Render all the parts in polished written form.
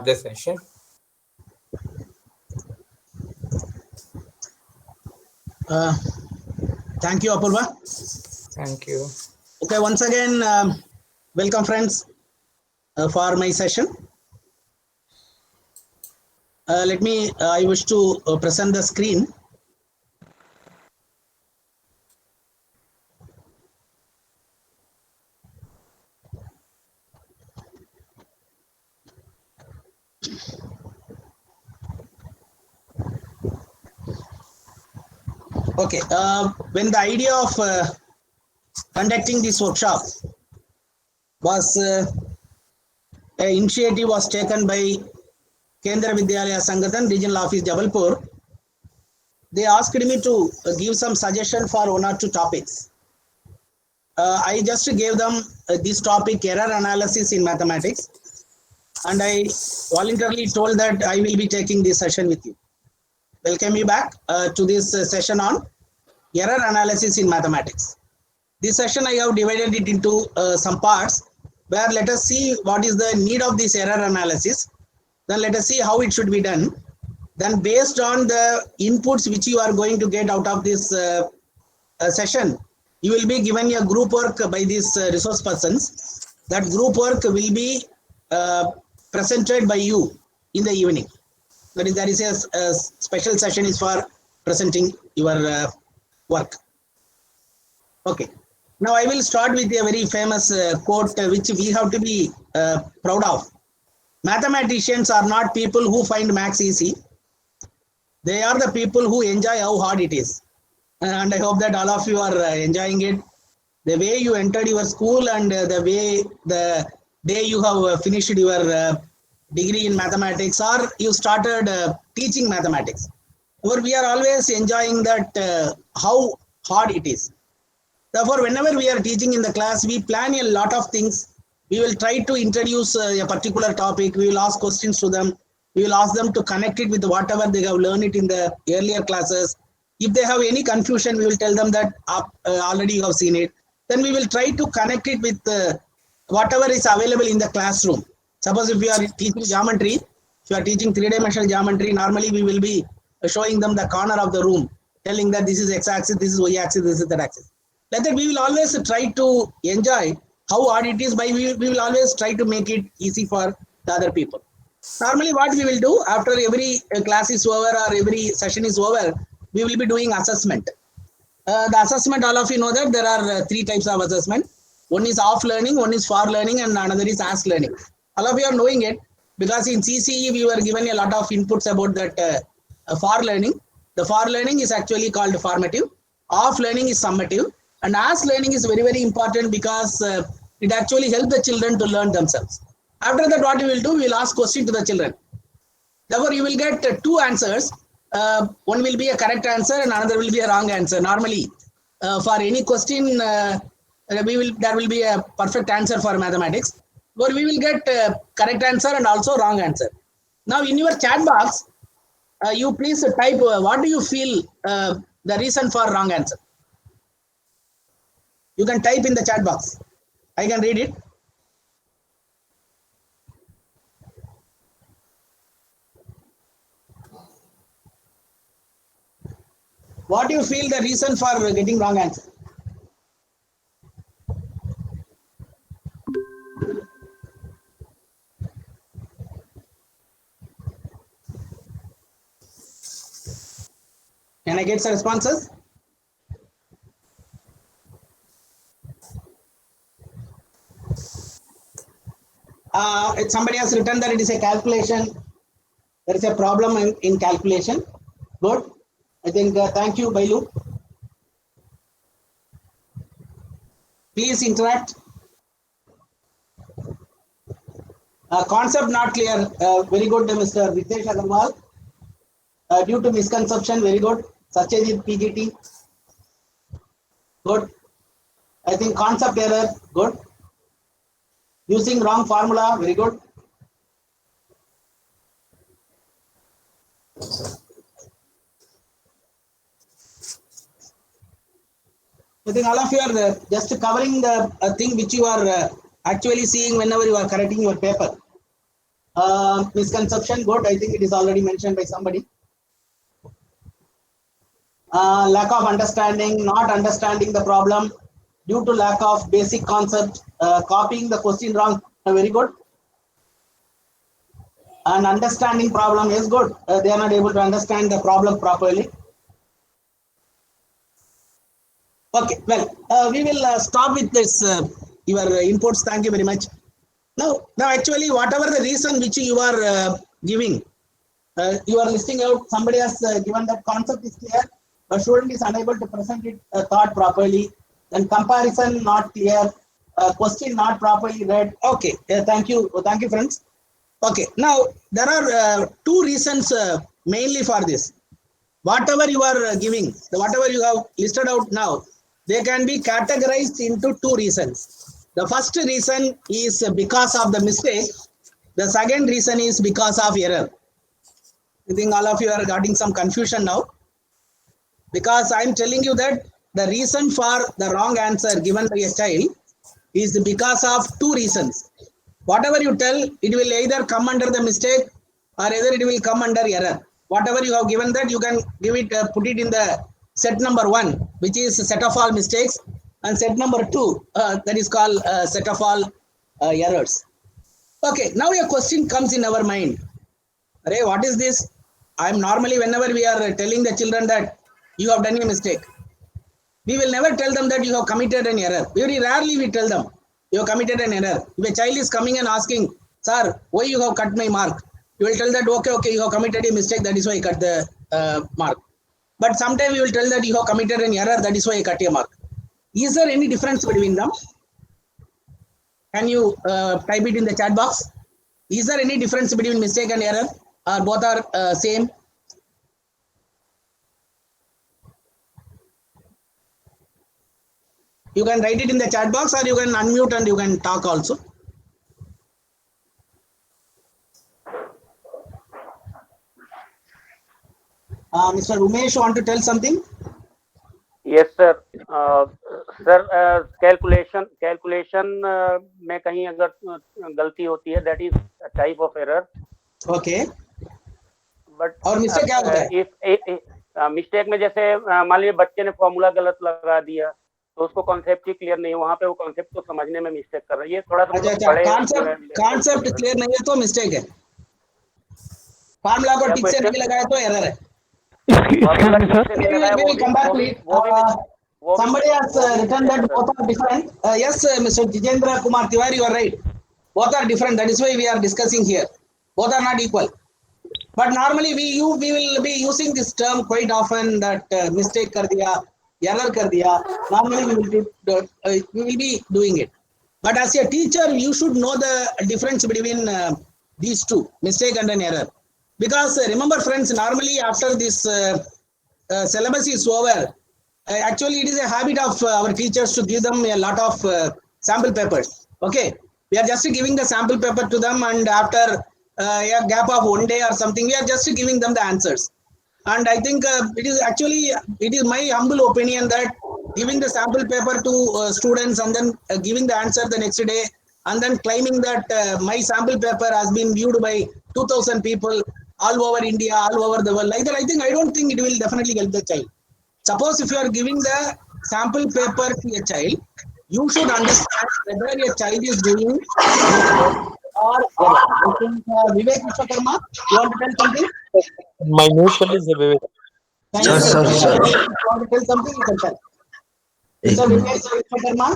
start the session. Thank you, Apurva. Thank you. Okay, once again, welcome friends for my session. I wish to present the screen. Okay, when the idea of conducting this workshop was, an initiative was taken by Kendra Vidyalaya Sangathan, Regional Office, Jabalpur. They asked me to give some suggestion for one or two topics. I just gave them this topic, error analysis in mathematics, and I voluntarily told that I will be taking this session with you. Welcome you back to this session on error analysis in mathematics. This session I have divided it into some parts, where let us see what is the need of this error analysis. Then let us see how it should be done. Then based on the inputs which you are going to get out of this session, you will be given a group work by these resource persons. That group work will be presented by you in the evening. That is, there is a special session is for presenting your work. Okay. Now I will start with a very famous quote which we have to be proud of. Mathematicians are not people who find maths easy. They are the people who enjoy how hard it is. And I hope that all of you are enjoying it. The way you entered your school and the way the day you have finished your degree in mathematics, or you started teaching mathematics. Or we are always enjoying that how hard it is. Therefore, whenever we are teaching in the class, we plan a lot of things. We will try to introduce a particular topic. We will ask questions to them. We will ask them to connect it with whatever they have learned it in the earlier classes. If they have any confusion, we will tell them that already you have seen it. Then we will try to connect it with whatever is available in the classroom. Suppose if we are teaching geometry, if you are teaching three-dimensional geometry, normally we will be showing them the corner of the room, telling that this is x-axis, this is y-axis, this is z-axis. Like that, we will always try to enjoy how hard it is, by we will always try to make it easy for the other people. Normally what we will do after every class is over or every session is over, we will be doing assessment. The assessment, all of you know that there are three types of assessment. One is off learning, one is for learning, and another is as learning. All of you are knowing it because in CCE we were given a lot of inputs about that for learning. The for learning is actually called formative. Off learning is summative. And as learning is very, very important because it actually helps the children to learn themselves. After that, what we will do, we will ask question to the children. Therefore, you will get two answers. One will be a correct answer and another will be a wrong answer. Normally, for any question, there will be a perfect answer for mathematics. Or we will get correct answer and also wrong answer. Now, in your chat box, you please type what do you feel the reason for wrong answer. You can type in the chat box. I can read it. What do you feel the reason for getting wrong answer? Can I get some responses? Somebody has written that it is a calculation. There is a problem in calculation. Good. I think thank you, Bailu. Please interact. Concept not clear. Very good, Mr. Ritesh Agarwal. Due to misconception, very good. Satyajit PGT. Good. I think concept error. Good. Using wrong formula. Very good. I think all of you are just covering the thing which you are actually seeing whenever you are correcting your paper. Misconception, good. I think it is already mentioned by somebody. Lack of understanding, not understanding the problem due to lack of basic concept, copying the question wrong. Very good. And understanding problem is good. They are not able to understand the problem properly. Okay, well, we will stop with this, your inputs. Thank you very much. Now actually, whatever the reason which you are giving, you are listing out, somebody has given that concept is clear, but student is unable to present it thought properly, then comparison not clear, question not properly read. Okay, thank you friends. Okay, now there are two reasons mainly for this. Whatever you are giving, whatever you have listed out now, they can be categorized into two reasons. The first reason is because of the mistake. The second reason is because of error. I think all of you are getting some confusion now, because I am telling you that the reason for the wrong answer given by a child is because of two reasons. Whatever you tell, it will either come under the mistake or either it will come under error. Whatever you have given that, you can give it, put it in the set number 1, which is set of all mistakes, and set number 2, that is called set of all errors. Okay, now a question comes in our mind. Arey, what is this? I am normally, whenever we are telling the children that you have done a mistake, we will never tell them that you have committed an error. Very rarely we tell them you have committed an error. If a child is coming and asking, sir, why you have cut my mark? You will tell that, okay, you have committed a mistake, that is why I cut the mark. But sometimes we will tell that you have committed an error, that is why I cut your mark. Is there any difference between them? Can you type it in the chat box? Is there any difference between mistake and error, or both are same? You can write it in the chat box, or you can unmute and you can talk also. Mr. Umesh, want to tell something? Yes, sir. Sir, calculation में कहीं अगर गलती होती है, that is a type of error. Okay. But और mistake क्या होता है? If mistake में जैसे मान लीजिए बच्चे ने फॉर्मूला गलत लगा दिया, तो उसको कॉन्सेप्ट ही क्लियर नहीं है, वहां पे वो कॉन्सेप्ट को समझने में मिस्टेक कर रहा है. ये थोड़ा सा कॉन्सेप्ट क्लियर नहीं है तो मिस्टेक है. फॉर्मूला को ठीक से नहीं लगाया तो एरर है. Somebody has written that both are different. Yes, Mr. Jitendra Kumar Tiwari, you are right. Both are different. That is why we are discussing here. Both are not equal. But normally we will be using this term quite often, that mistake kar diya, error kar diya. Normally we will be doing it. But as a teacher, you should know the difference between these two, mistake and an error. Because remember friends, normally after this syllabus is over, actually it is a habit of our teachers to give them a lot of sample papers. Okay, we are just giving the sample paper to them, and after a gap of 1 day or something, we are just giving them the answers. And I think it is my humble opinion that giving the sample paper to students and then giving the answer the next day, and then claiming that my sample paper has been viewed by 2,000 people all over India, all over the world, like that, I don't think it will definitely help the child. Suppose if you are giving the sample paper to a child, you should understand whether a child is doing or Vivek Vishwakarma, you want to tell something? My news is Vivek. Yes, sir. You want to tell something? You can tell. Sir, Vivek Vishwakarma?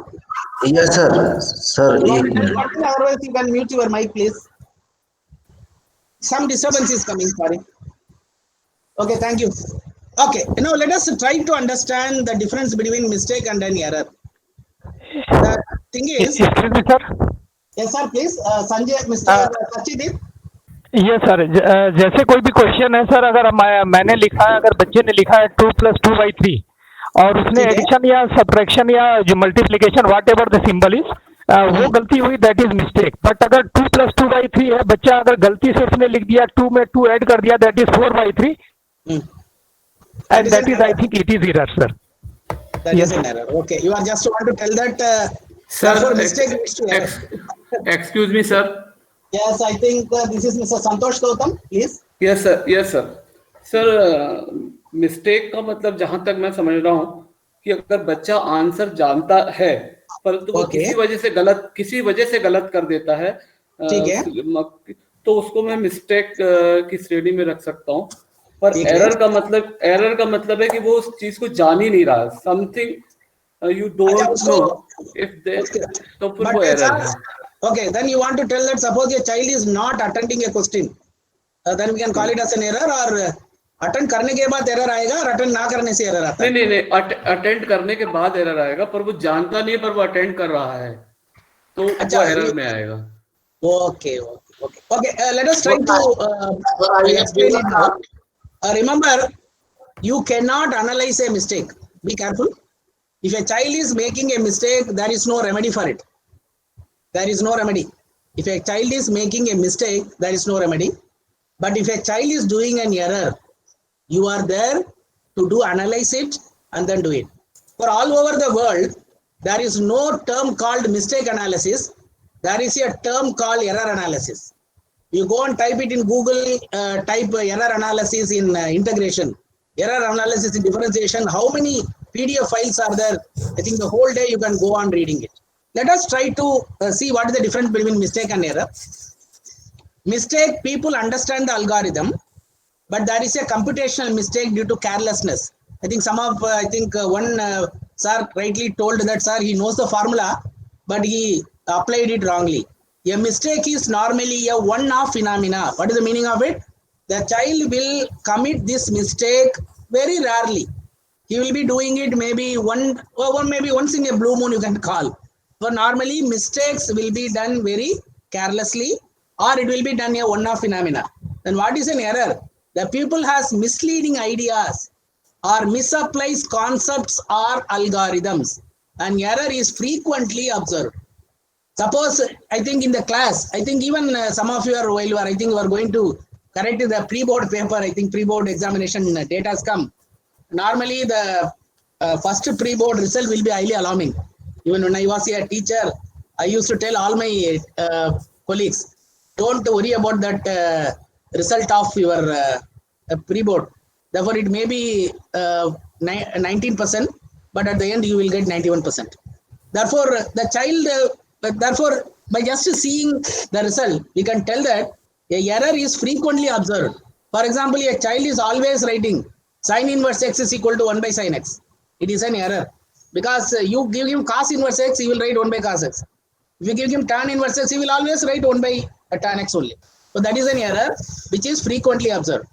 Yes, sir. Sir, otherwise you can mute your mic, please. Some disturbance is coming, sorry. Okay, thank you. Okay, now let us try to understand the difference between mistake and an error. The thing is, excuse me, sir. Yes, sir, please. Sanjay, Mr. Sachidip. Yes, sir. जैसे कोई भी question है sir, अगर मैंने लिखा है, अगर बच्चे ने लिखा है 2 + 2 / 3 और उसने एडिशन या सब्ट्रैक्शन या जो multiplication what ever the symbol is, वो गलती हुई, दैट इज मिस्टेक. बट अगर 2 + 2 / 3 है, बच्चा अगर गलती से उसने लिख दिया 2 में 2 ऐड कर दिया, that is 4 / 3 and that is, I think it is error, sir. That is an error. Okay, you are just want to tell that sir, mistake. excuse me, sir. Yes, I think this is Mr. Santosh Gautam, please. Yes sir, yes sir. Sir mistake का मतलब जहां तक मैं समझ रहा हूँ कि अगर बच्चा आंसर जानता है परंतु वो Okay. किसी वजह से गलत कर देता है, ठीक है। तो उसको मैं मिस्टेक की श्रेणी में रख सकता हूँ। पर ठीक है। एरर का मतलब है कि वो उस चीज को जान ही नहीं रहा, something you don't know if they, तो फिर वो एरर है। Okay, then you want to tell that suppose a child is not attending a question, then we can call it as an error, or attend करने के बाद error आएगा और attend ना करने से error आता है। नहीं, अटेंड करने के बाद एरर आएगा, पर वो जानता नहीं है पर वो अटेंड कर रहा है, तो वो एरर में आएगा। Okay. Let us try to explain it now. Remember, you cannot analyze a mistake. Be careful. If a child is making a mistake, there is no remedy for it. There is no remedy. If a child is making a mistake, there is no remedy. But if a child is doing an error, you are there to analyze it and then do it. For all over the world, there is no term called mistake analysis. There is a term called error analysis. You go and type it in Google, type error analysis in integration, error analysis in differentiation. How many PDF files are there? I think the whole day you can go on reading it. Let us try to see what is the difference between mistake and error. Mistake, people understand the algorithm, but there is a computational mistake due to carelessness. I think one sir rightly told that, sir, he knows the formula, but he applied it wrongly. A mistake is normally a one-off phenomena. What is the meaning of it? The child will commit this mistake very rarely. He will be doing it maybe once in a blue moon, you can call. But normally mistakes will be done very carelessly, or it will be done a one-off phenomena. Then what is an error? The pupil has misleading ideas or misapplies concepts or algorithms. An error is frequently observed. Suppose, I think in the class, I think even some of you are, while you are, I think you are going to correct the pre-board paper, I think pre-board examination data has come. Normally the first pre-board result will be highly alarming. Even when I was a teacher, I used to tell all my colleagues, don't worry about that result of your pre-board. Therefore, it may be 19%, but at the end you will get 91%. Therefore, the child, by just seeing the result, we can tell that a error is frequently observed. For example, a child is always writing sin inverse x is equal to 1 by sin x. It is an error. Because you give him cos inverse x, he will write 1 by cos x. If you give him tan inverse x, he will always write 1 by tan x only. So that is an error which is frequently observed.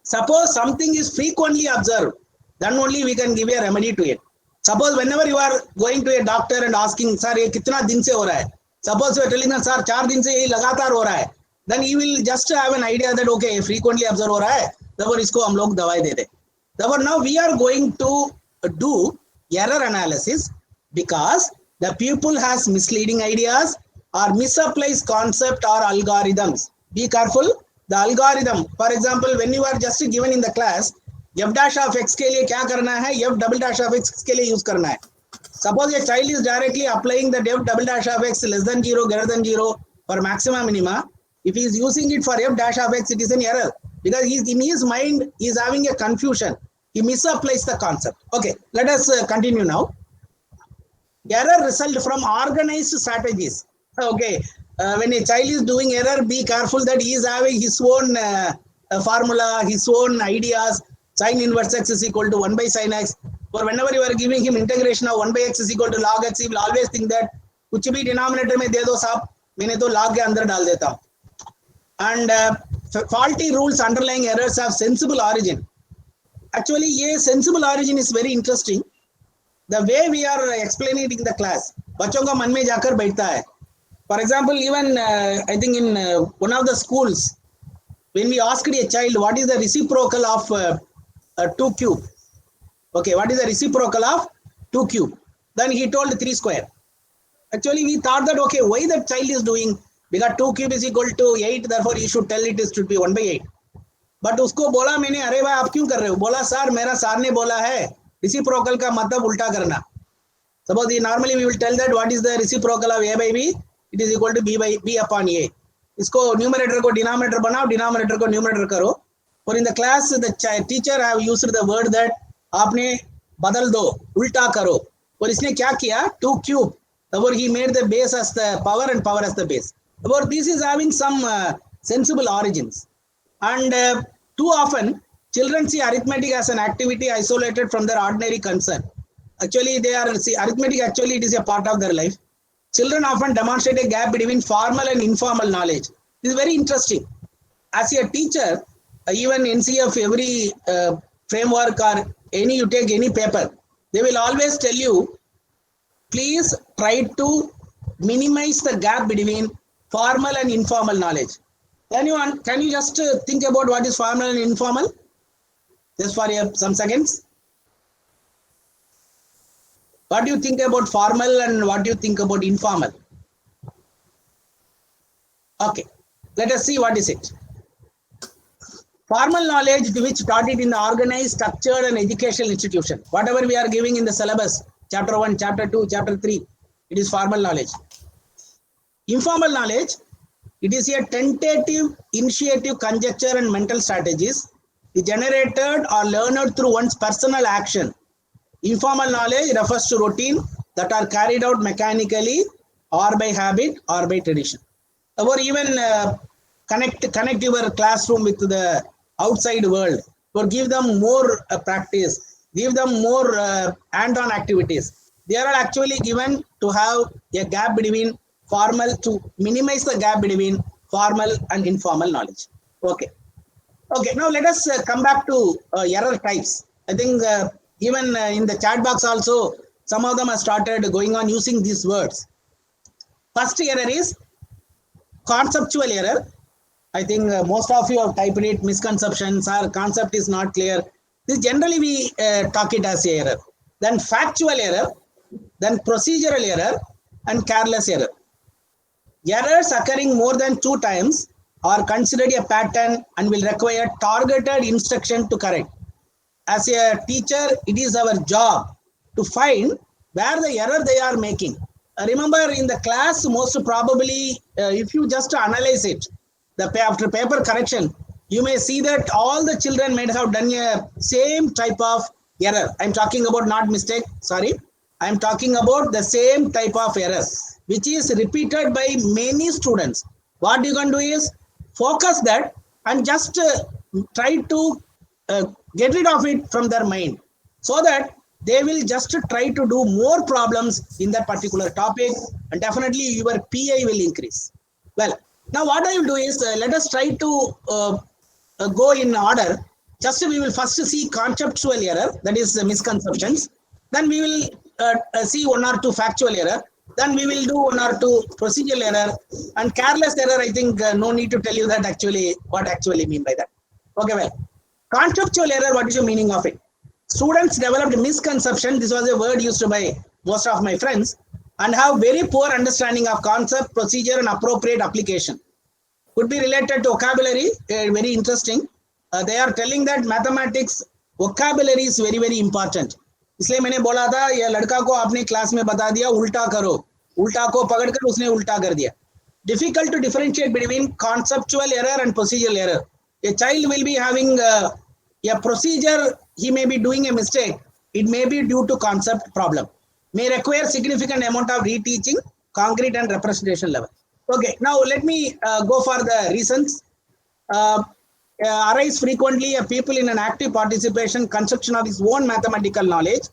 Suppose something is frequently observed, then only we can give a remedy to it. Suppose whenever you are going to a doctor and asking, sir, ये कितना दिन से हो रहा है? Suppose you are telling him, sir, 4 दिन से ये लगातार हो रहा है. Then he will just have an idea that okay, frequently observe हो रहा है, तब इसको हम लोग दवाई दे दे. Therefore, now we are going to do error analysis because the pupil has misleading ideas or misapplies concept or algorithms. Be careful. The algorithm, for example, when you are just given in the class, f dash of x के लिए क्या करना है, f double dash of x के लिए use करना है. Suppose a child is directly applying the f double dash of x less than 0, greater than 0 for maxima minima. If he is using it for f dash of x, it is an error because in his mind he is having a confusion. He misapplies the concept. Okay, let us continue now. Error result from organized strategies. Okay, when a child is doing error, be careful that he is having his own formula, his own ideas. Sin inverse x is equal to 1 by sin x. Or whenever you are giving him integration of 1 by x is equal to log x, he will always think that कुछ भी denominator में दे दो साहब, मैंने तो log के अंदर डाल देता हूँ. And faulty rules underlying errors have sensible origin. Actually, ये sensible origin is very interesting. The way we are explaining it in the class, बच्चों का मन में जाकर बैठता है. For example, even I think in one of the schools, when we asked a child what is the reciprocal of 2 cube, okay, what is the reciprocal of 2 cube? Then he told 3 square. Actually, we thought that okay, why that child is doing, because 2 cube is equal to 8, therefore you should tell it should be 1 by 8. But उसको बोला मैंने, अरे भाई आप क्यों कर रहे हो? बोला सर मेरा सर ने बोला है reciprocal का मतलब उल्टा करना. Suppose normally we will tell that what is the reciprocal of a by b? It is equal to b by b upon a. इसको न्यूमरेटर को डिनोमिनेटर बनाओ, डिनोमिनेटर को न्यूमरेटर करो. और in the class the teacher have used the word that आपने बदल दो, उल्टा करो. और इसने क्या किया? 2 cube. Therefore he made the base as the power and power as the base. Therefore this is having some sensible origins. And too often children see arithmetic as an activity isolated from their ordinary concern. Actually arithmetic actually it is a part of their life. Children often demonstrate a gap between formal and informal knowledge. This is very interesting. As a teacher, even NCF, every framework or any, you take any paper, they will always tell you, please try to minimize the gap between formal and informal knowledge. Can you just think about what is formal and informal? Just for some seconds. What do you think about formal and what do you think about informal? Okay, let us see what is it. Formal knowledge which taught it in the organized, structured and educational institution. Whatever we are giving in the syllabus, chapter 1, chapter 2, chapter 3, it is formal knowledge. Informal knowledge, it is a tentative, initiative, conjecture and mental strategies generated or learned through one's personal action. Informal knowledge refers to routine that are carried out mechanically or by habit or by tradition. Or even connect your classroom with the outside world, or give them more practice, give them more hand-on activities. They are actually given to have a gap between formal, to minimize the gap between formal and informal knowledge. Okay, now let us come back to error types. I think even in the chat box also, some of them have started going on using these words. First error is conceptual error. I think most of you have typed it, misconceptions or concept is not clear. This generally we talk it as error. Then factual error, then procedural error and careless error. Errors occurring more than 2 times are considered a pattern and will require targeted instruction to correct. As a teacher, it is our job to find where the error they are making. Remember in the class, most probably, if you just analyze it, after paper correction, you may see that all the children might have done a same type of error. I'm talking about not mistake, sorry. I'm talking about the same type of error, which is repeated by many students. What you can do is focus that and just try to get rid of it from their mind, so that they will just try to do more problems in that particular topic, and definitely your PI will increase. Well, now what I will do is let us try to go in order. Just we will first see conceptual error, that is misconceptions. Then we will see 1 or 2 factual error. Then we will do 1 or 2 procedural error, and careless error. I think no need to tell you that actually what actually mean by that. Okay, well, conceptual error, what is the meaning of it? Students developed misconception. This was a word used by most of my friends, and have very poor understanding of concept, procedure and appropriate application. Could be related to vocabulary, very interesting. They are telling that mathematics vocabulary is very, very important. इसलिए मैंने बोला था ये लड़का को आपने class में बता दिया उल्टा करो, उल्टा को पकड़कर उसने उल्टा कर दिया. Difficult to differentiate between conceptual error and procedural error. A child will be having a procedure, he may be doing a mistake. It may be due to concept problem. May require significant amount of reteaching, concrete and representation level. Okay, now let me go for the reasons. Arise frequently people in an active participation, construction of his own mathematical knowledge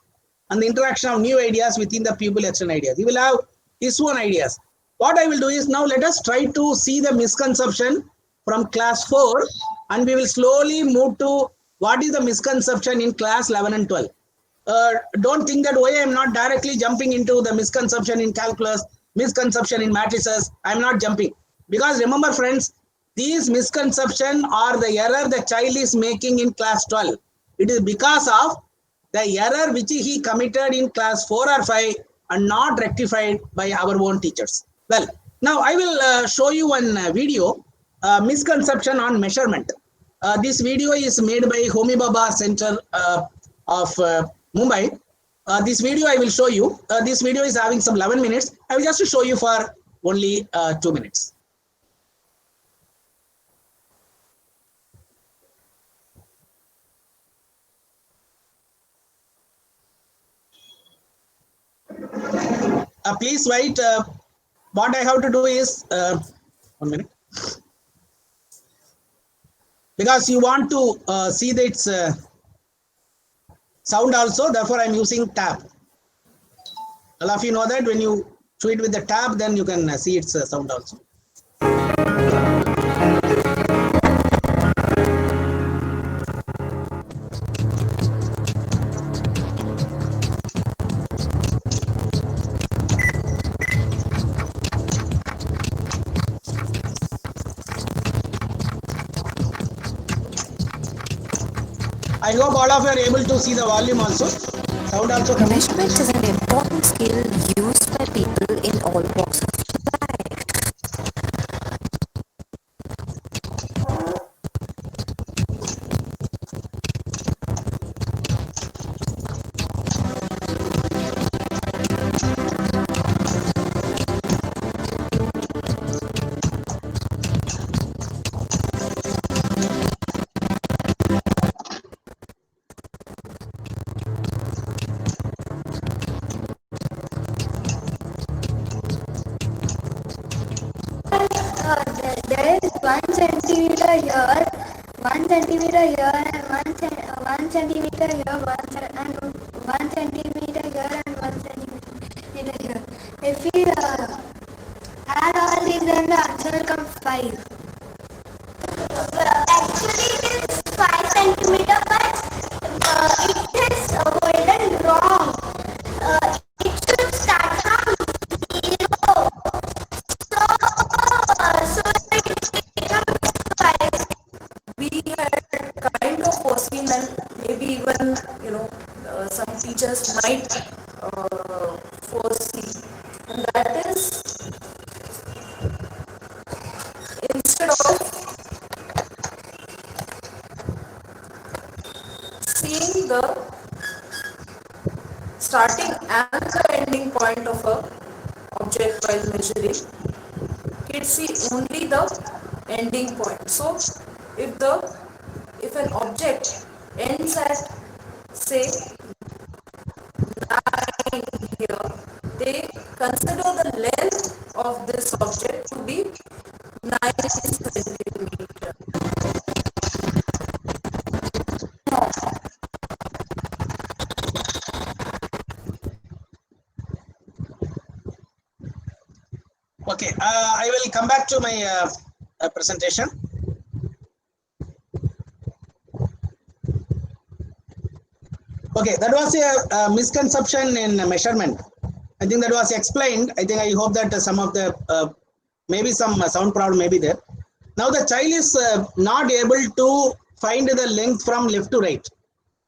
and the interaction of new ideas within the pupil external ideas. He will have his own ideas. What I will do is now let us try to see the misconception from class 4 and we will slowly move to what is the misconception in class 11 and 12. Don't think that why I am not directly jumping into the misconception in calculus, misconception in matrices. I am not jumping, because remember friends, these misconceptions are the error the child is making in class 12. It is because of the error which he committed in class 4 or 5 and not rectified by our own teachers. Well, now I will show you one video, misconception on measurement. This video is made by Homi Bhabha Center of Mumbai. This video I will show you. This video is having some 11 minutes. I will just show you for only 2 minutes. Please write. What I have to do is 1 minute, because you want to see that its sound also. Therefore, I am using tab. All of you know that when you show it with the tab, then you can see its sound also. I hope all of you are able to see the volume also. Sound also coming. Measurement is an important skill used by people in all walks of life. There is 1 centimeter here, 1 centimeter here, and 1 centimeter here, 1 centimeter here, and 1 centimeter here. If we add all these, then the answer will come 5. Actually, it is 5 centimeter, but it is written wrong. It should start from 0. So it becomes 5. We had kind of foreseen, and maybe even some teachers might foresee, and that is, instead of seeing the starting and the ending point of a object while measuring, kids see only the ending point. So if an object ends at, say, 9 here, they consider the length of this object to be 9 centimeters. Okay, I will come back to my presentation. Okay, that was a misconception in measurement. I think that was explained. I hope that some of the maybe some sound problem may be there. Now the child is not able to find the length from left to right.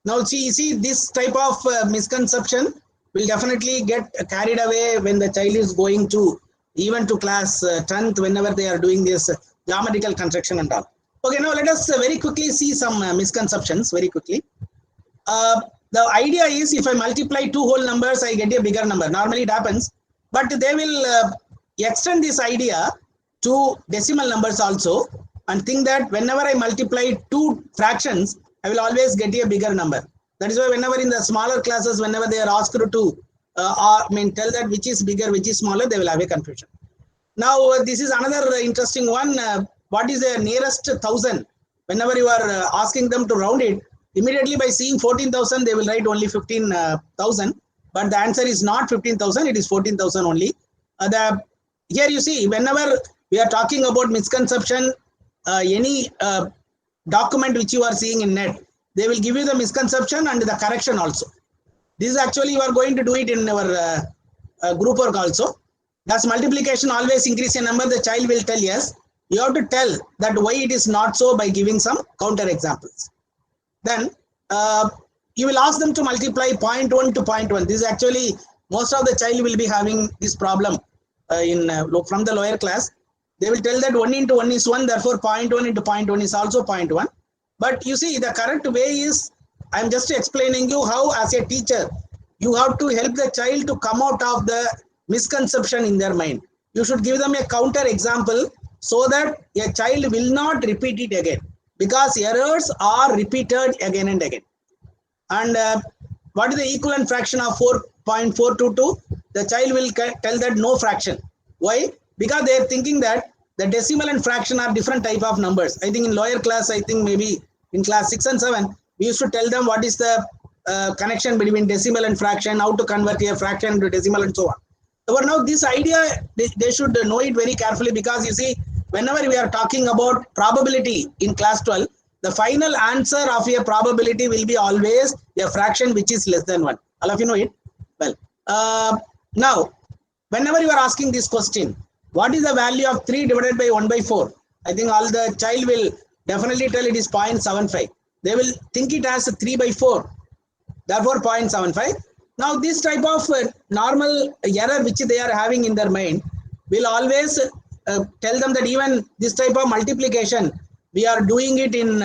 Now see this type of misconception will definitely get carried away when the child is going to even to class 10th, whenever they are doing this geometrical construction and all. Okay, now let us very quickly see some misconceptions very quickly. The idea is, if I multiply two whole numbers, I get a bigger number. Normally it happens, but they will extend this idea to decimal numbers also, and think that whenever I multiply two fractions, I will always get a bigger number. That is why whenever in the smaller classes, whenever they are asked to tell that which is bigger, which is smaller, they will have a confusion. Now this is another interesting one. What is the nearest 1000? Whenever you are asking them to round it, immediately by seeing 14,000, they will write only 15,000. But the answer is not 15,000; it is 14,000 only. Here you see, whenever we are talking about misconception, any document which you are seeing in net, they will give you the misconception and the correction also. This is actually you are going to do it in our group work also. Does multiplication always increase a number? The child will tell yes. You have to tell that why it is not so by giving some counter examples. Then you will ask them to multiply 0.1 to 0.1. This is actually most of the child will be having this problem from the lower class. They will tell that 1 into 1 is 1, therefore 0.1 into 0.1 is also 0.1. But you see, the correct way is, I am just explaining you how, as a teacher, you have to help the child to come out of the misconception in their mind. You should give them a counter example so that a child will not repeat it again, because errors are repeated again and again. And what is the equivalent fraction of 4.422? the child will tell that no fraction. Why? Because they are thinking that the decimal and fraction are different type of numbers. I think in lower class, I think maybe in class 6 and 7, we used to tell them what is the connection between decimal and fraction, how to convert a fraction to decimal and so on. So now this idea, they should know it very carefully, because you see, whenever we are talking about probability in class 12, the final answer of a probability will be always a fraction which is less than 1. All of you know it? Well, now, whenever you are asking this question, what is the value of 3 divided by 1 by 4? I think all the child will definitely tell it is 0.75. They will think it as 3 by 4. Therefore, 0.75. Now, this type of normal error which they are having in their mind will always tell them that even this type of multiplication, we are doing it in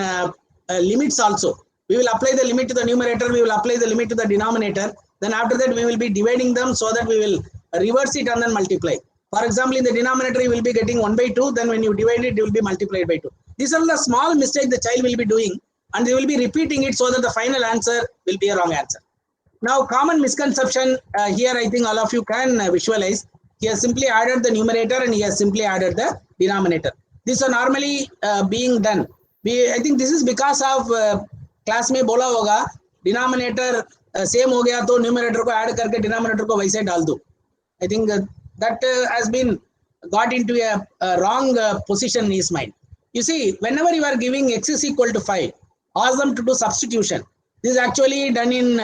limits also. We will apply the limit to the numerator, we will apply the limit to the denominator. Then after that, we will be dividing them so that we will reverse it and then multiply. For example, in the denominator, you will be getting 1 by 2. Then when you divide it, it will be multiplied by 2. These are the small mistakes the child will be doing, and they will be repeating it so that the final answer will be a wrong answer. Now, common misconception here, I think all of you can visualize. He has simply added the numerator and he has simply added the denominator. These are normally being done. I think this is because of class में बोला होगा denominator same हो गया तो numerator को add करके denominator को वैसे डाल दो. I think that has been got into a wrong position in his mind. You see, whenever you are giving x is equal to 5, ask them to do substitution. This is actually done in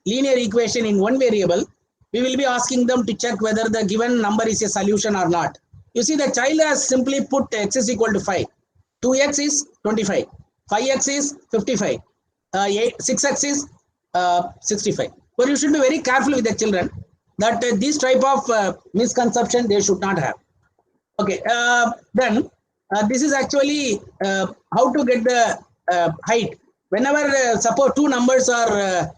linear equation in one variable. We will be asking them to check whether the given number is a solution or not. You see, the child has simply put x is equal to 5. 2x is 25. 5x is 55. 6x is 65. But you should be very careful with the children that this type of misconception they should not have. Okay, then this is actually how to get the height. Whenever suppose two numbers are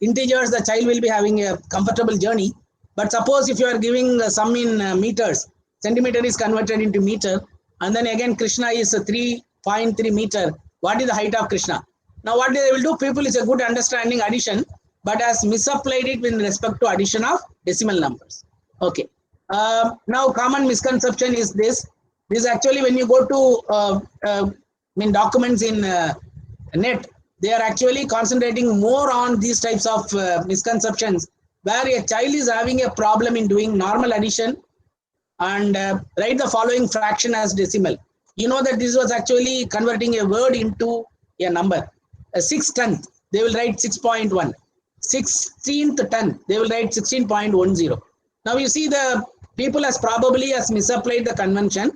integers, the child will be having a comfortable journey. But suppose if you are giving sum in meters, centimeter is converted into meter, and then again Krishna is 3.3 meter. What is the height of Krishna? Now what they will do, people is a good understanding addition, but has misapplied it with respect to addition of decimal numbers. Okay. Now common misconception is this. This actually when you go to documents in net, they are actually concentrating more on these types of misconceptions, where a child is having a problem in doing normal addition and write the following fraction as decimal. You know that this was actually converting a word into a number. A 6/10, they will write 6.1. 16th 10, they will write 16.10. Now you see the people probably has misapplied the convention.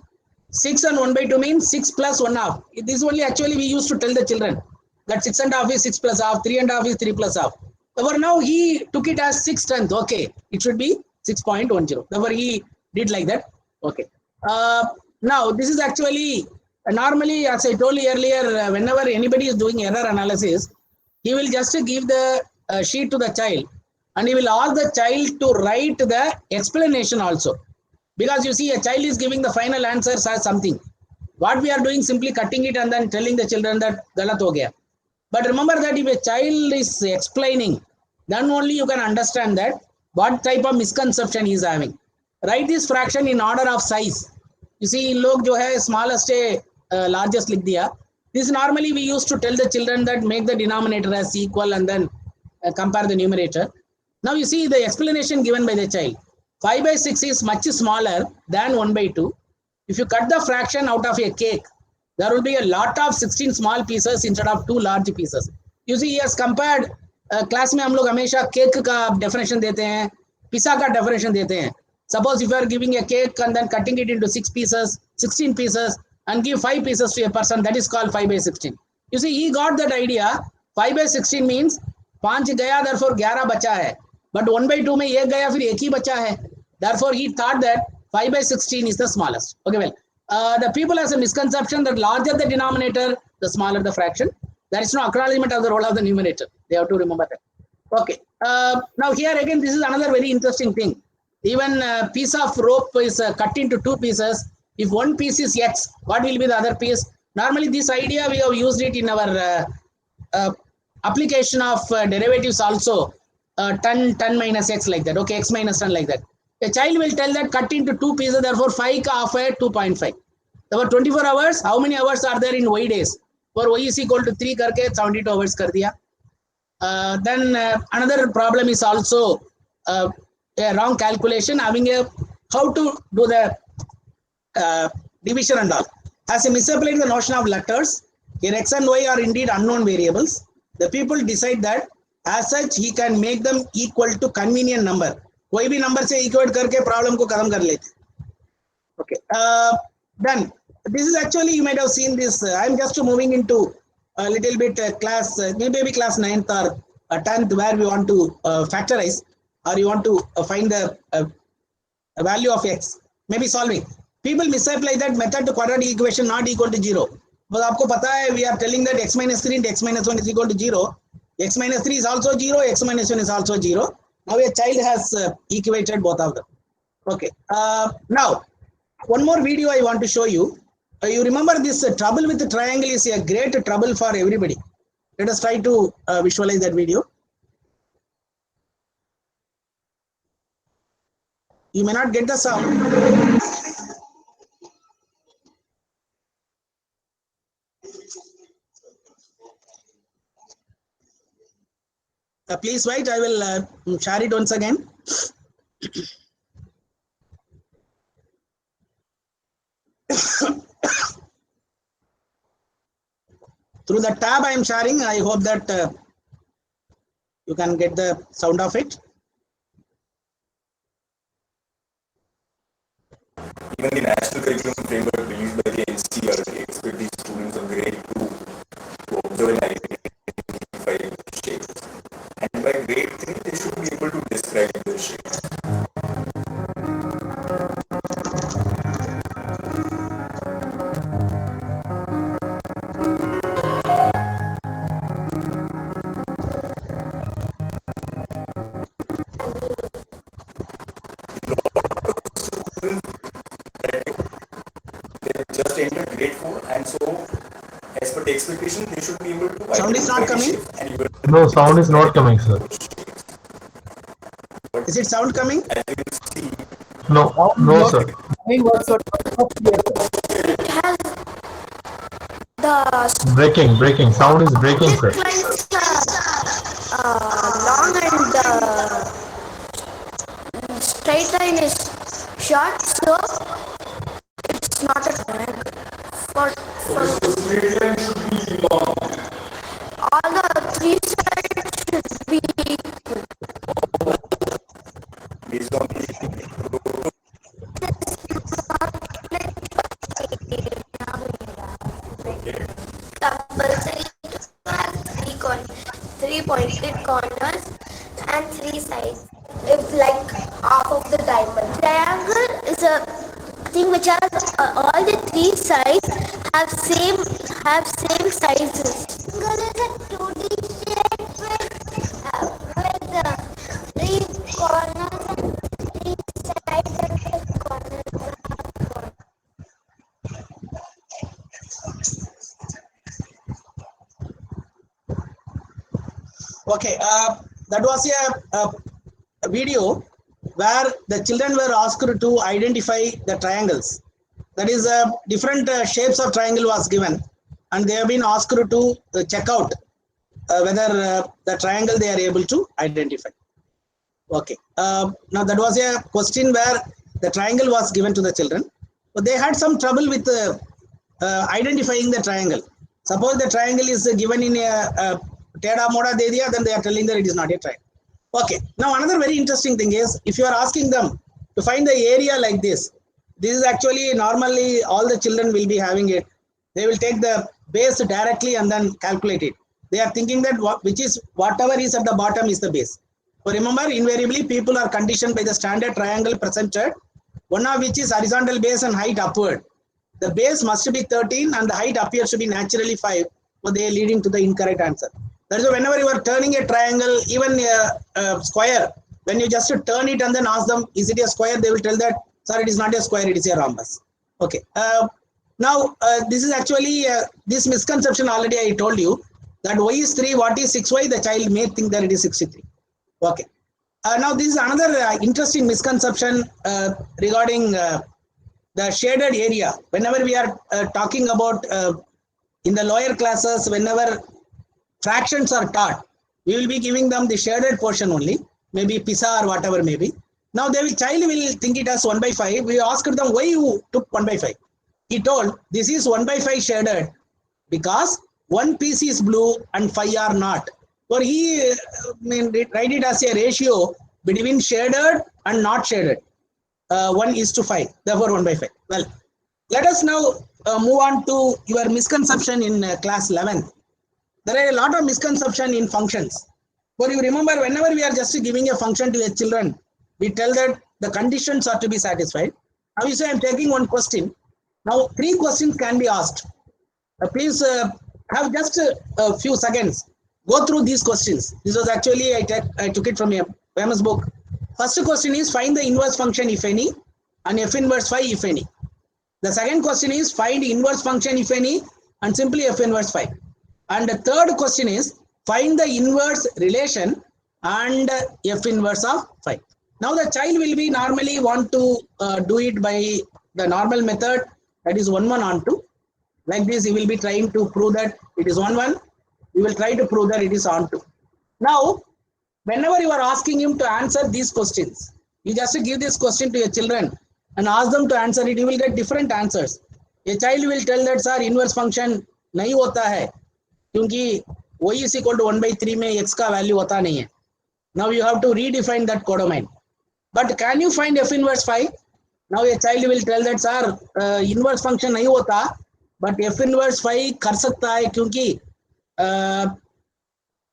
6 and 1 by 2 means 6 plus 1 half. This only actually we used to tell the children that 6 and a half is 6 plus half, 3 and a half is 3 plus half. However, now he took it as 6/10. Okay, it should be 6.10. However, he did like that. Okay. Now this is actually normally, as I told you earlier, whenever anybody is doing error analysis, he will just give the sheet to the child and he will ask the child to write the explanation also. Because you see, a child is giving the final answers as something. What we are doing, simply cutting it and then telling the children that galat ho gaya. But remember that if a child is explaining, then only you can understand that what type of misconception he is having. Write this fraction in order of size. You see, log jo hai smallest largest likh diya. This normally we used to tell the children that make the denominator as equal and then compare the numerator. Now you see the explanation given by the child. 5 by 6 is much smaller than 1 by 2. If you cut the fraction out of a cake, there will be a lot of 16 small pieces instead of 2 large pieces. You see, he has compared. Class में हम लोग हमेशा cake का definition देते हैं, pizza का definition देते हैं. Suppose if you are giving a cake and then cutting it into 6 pieces, 16 pieces, and give 5 pieces to a person, that is called 5 by 16. You see, he got that idea. 5 by 16 means 5 गया, therefore 11 बचा है. But 1 by 2 में 1 गया, फिर 1 ही बचा है. Therefore, he thought that 5 by 16 is the smallest. Okay, well, the people has a misconception that larger the denominator, the smaller the fraction. There is no acknowledgement of the role of the numerator. They have to remember that. Okay. Now here again, this is another very interesting thing. Even a piece of rope is cut into 2 pieces. If one piece is x, what will be the other piece? Normally, this idea we have used it in our application of derivatives also. 10 minus x like that. Okay, x minus 10 like that. A child will tell that cut into 2 pieces, therefore 5 ka half है 2.5. Therefore 24 hours, how many hours are there in y days? For y is equal to 3 करके 72 hours कर दिया. Then another problem is also a wrong calculation, having a how to do the division and all. As he misapplied the notion of letters, here x and y are indeed unknown variables. The people decide that as such he can make them equal to convenient number. कोई भी number से equate करके problem को खत्म कर लेते. Okay. Then this is actually, you might have seen this. I am just moving into a little bit class, maybe class 9th or 10th, where we want to factorize, or you want to find the value of x, maybe solving. People misapply that method to quadratic equation not equal to 0. But आपको पता है, we are telling that x minus 3 into x minus 1 is equal to 0. X minus 3 is also 0, x minus 1 is also 0. Now a child has equated both of them. Okay. Now, one more video I want to show you. You remember this trouble with the triangle is a great trouble for everybody. Let us try to visualize that video. You may not get the sound. Please wait, I will share it once again. Through the tab I am sharing, I hope that you can get the sound of it. Even the National Curriculum Framework released by the NCERT expect these students of grade 2 to observe and identify shapes. And by grade 3, they should be able to describe the shapes. Just entered grade 4, and so as per the expectation, they should be able to. Sound is not coming. No, sound is not coming, sir. Is it sound coming? As you can see, No, no, sir. It has the Breaking. Sound is breaking, sir. lines long and straight line is short, so it's not a triangle. For all the three sides should be equal. based on the Double side has three pointed corners and three sides. It's like half of the diamond. Triangle is a thing which has all the three sides have same sizes. Triangle is a 2D shape with three corners and three sides and the corners have corners. Okay, that was a video where the children were asked to identify the triangles. That is, different shapes of triangle was given, and they have been asked to check out whether the triangle they are able to identify. Okay, now that was a question where the triangle was given to the children, but they had some trouble with identifying the triangle. Suppose the triangle is given in a Teda Moda de diya, then they are telling that it is not a triangle. Okay, now another very interesting thing is, if you are asking them to find the area like this is actually normally all the children will be having it. They will take the base directly and then calculate it. They are thinking that whatever is at the bottom is the base. So remember, invariably people are conditioned by the standard triangle presented, one of which is horizontal base and height upward. The base must be 13 and the height appears to be naturally 5, so they are leading to the incorrect answer. That is why whenever you are turning a triangle, even a square, when you just turn it and then ask them, is it a square? They will tell that, sir, it is not a square, it is a rhombus. Okay. Now, this is actually, this misconception already I told you, that y is 3, what is 6y? The child may think that it is 63. Okay. Now this is another interesting misconception regarding the shaded area. Whenever we are talking about in the lower classes, whenever fractions are taught, we will be giving them the shaded portion only, maybe PISA or whatever maybe. Now child will think it as 1 by 5. We asked them why you took 1 by 5. He told this is 1 by 5 shaded because one piece is blue and 5 are not. Or he write it as a ratio between shaded and not shaded. 1:5. Therefore 1 by 5. Well, let us now move on to your misconception in class 11. There are a lot of misconception in functions. But you remember, whenever we are just giving a function to the children, we tell that the conditions are to be satisfied. Now you say I am taking one question. Now 3 questions can be asked. Please have just a few seconds. Go through these questions. This was actually I took it from a famous book. First question is find the inverse function if any, and f inverse phi if any. The second question is find inverse function if any, and simply f inverse phi. And the third question is find the inverse relation and f inverse of phi. Now the child will be normally want to do it by the normal method, that is 1 1 on 2. Like this, he will be trying to prove that it is 1 1. He will try to prove that it is on 2. Now, whenever you are asking him to answer these questions, you just give this question to your children and ask them to answer it, you will get different answers. A child will tell that sir inverse function नहीं होता है क्योंकि y is equal to 1 by 3 में x का value होता नहीं है. Now you have to redefine that codomain. But can you find f inverse phi? Now a child will tell that sir inverse function नहीं होता, but f inverse phi कर सकता है क्योंकि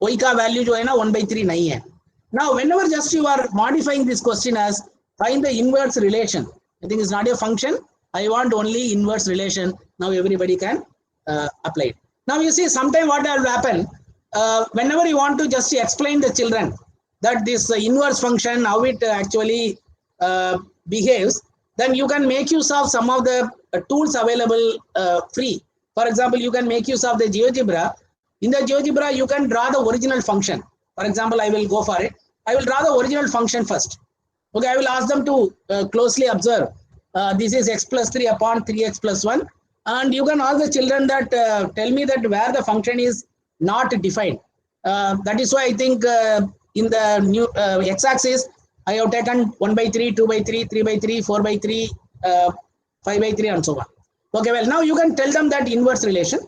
y का value जो है ना 1 by 3 नहीं है. Now whenever just you are modifying this question as find the inverse relation, I think it's not a function. I want only inverse relation. Now everybody can apply it. Now you see sometime what will happen, whenever you want to just explain the children that this inverse function, how it actually behaves, then you can make use of some of the tools available free. For example, you can make use of the GeoGebra. In the GeoGebra, you can draw the original function. For example, I will go for it. I will draw the original function first. Okay, I will ask them to closely observe. This is x plus 3 upon 3x plus 1. And you can ask the children that tell me that where the function is not defined. That is why I think in the new x-axis, I have taken 1 by 3, 2 by 3, 3 by 3, 4 by 3, 5 by 3 and so on. Okay, well now you can tell them that inverse relation.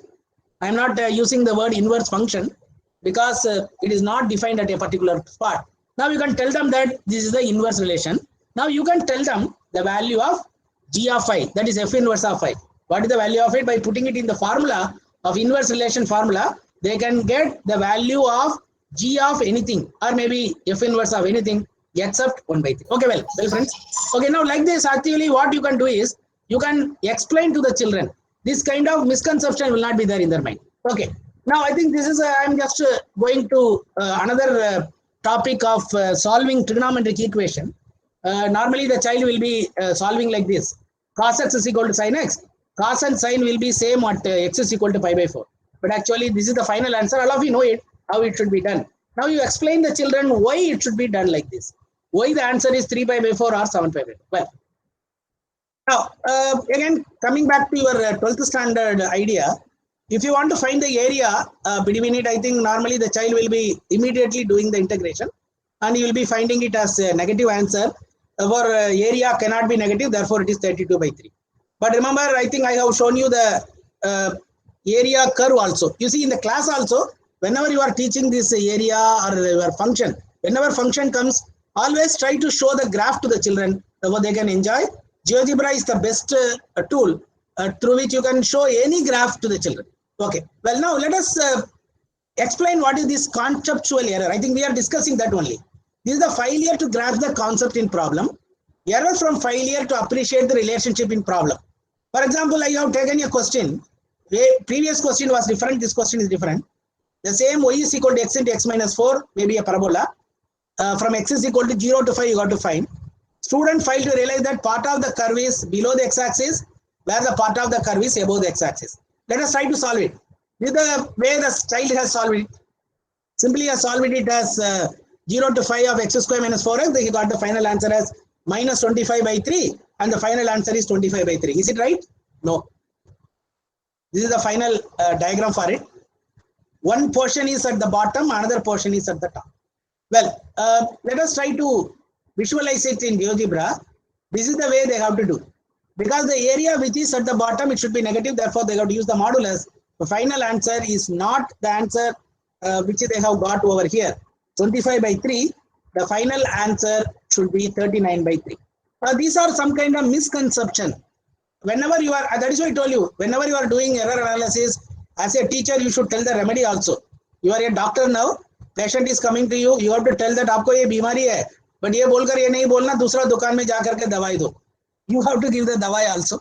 I am not using the word inverse function because it is not defined at a particular spot. Now you can tell them that this is the inverse relation. Now you can tell them the value of g of phi, that is f inverse of phi. What is the value of it? By putting it in the formula of inverse relation formula, they can get the value of g of anything or maybe f inverse of anything except 1 by 3. Okay, well friends. Okay, now like this, actually what you can do is you can explain to the children. This kind of misconception will not be there in their mind. Okay, now I think this is I am just going to another topic of solving trigonometric equation. Normally the child will be solving like this: cos x is equal to sin x. Cos and sin will be same at x is equal to pi by 4. But actually this is the final answer. All of you know it, how it should be done. Now you explain the children why it should be done like this. Why the answer is 3 pi by 4 or 7 pi by 4. Well, now again coming back to your 12th standard idea, if you want to find the area between it, I think normally the child will be immediately doing the integration and you will be finding it as a negative answer. Our area cannot be negative, therefore it is 32 by 3. But remember, I think I have shown you the area curve also. You see in the class also, whenever you are teaching this area or your function, whenever function comes, always try to show the graph to the children so they can enjoy. GeoGebra is the best tool through which you can show any graph to the children. Okay, well now let us explain what is this conceptual error. I think we are discussing that only. This is the failure to grasp the concept in problem. Error from failure to appreciate the relationship in problem. For example, I have taken a question. The previous question was different. This question is different. The same y is equal to x into x minus 4, maybe a parabola. From x is equal to 0 to 5, you got to find. Student failed to realize that part of the curve is below the x-axis, where the part of the curve is above the x-axis. Let us try to solve it. This is the way the child has solved it. Simply has solved it as 0 to 5 of x square minus 4x, then he got the final answer as minus 25 by 3, and the final answer is 25 by 3. Is it right? No. This is the final diagram for it. One portion is at the bottom, another portion is at the top. Well, let us try to visualize it in GeoGebra. This is the way they have to do. Because the area which is at the bottom, it should be negative, therefore they have to use the modulus. The final answer is not the answer which they have got over here. 25 by 3, the final answer should be 39 by 3. These are some kind of misconception. Whenever you are, that is why I told you, whenever you are doing error analysis, as a teacher, you should tell the remedy also. You are a doctor now, patient is coming to you, you have to tell that आपको ये बीमारी है, but ये बोलकर ये नहीं बोलना, दूसरा दुकान में जाकर के दवाई दो. You have to give the dawai also.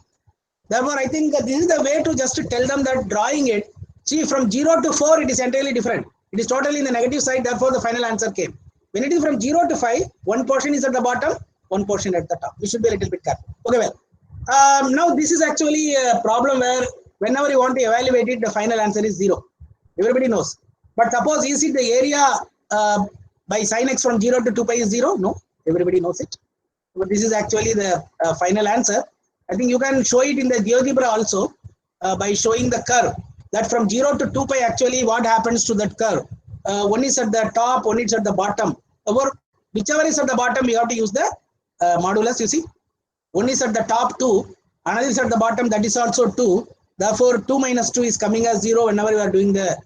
Therefore, I think this is the way to just tell them that drawing it, see from 0 to 4, it is entirely different. It is totally in the negative side, therefore the final answer came. When it is from 0 to 5, one portion is at the bottom, one portion at the top. You should be a little bit careful. Okay, well. Now this is actually a problem where whenever you want to evaluate it, the final answer is 0. Everybody knows. But suppose is it the area by sin x from 0 to 2 pi is 0? No, everybody knows it. But this is actually the final answer. I think you can show it in the GeoGebra also by showing the curve. That from 0 to 2 pi actually what happens to that curve. One is at the top, one is at the bottom. Or whichever is at the bottom, you have to use the modulus, you see. One is at the top 2, another is at the bottom, that is also 2. Therefore, 2 minus 2 is coming as 0 whenever you are doing the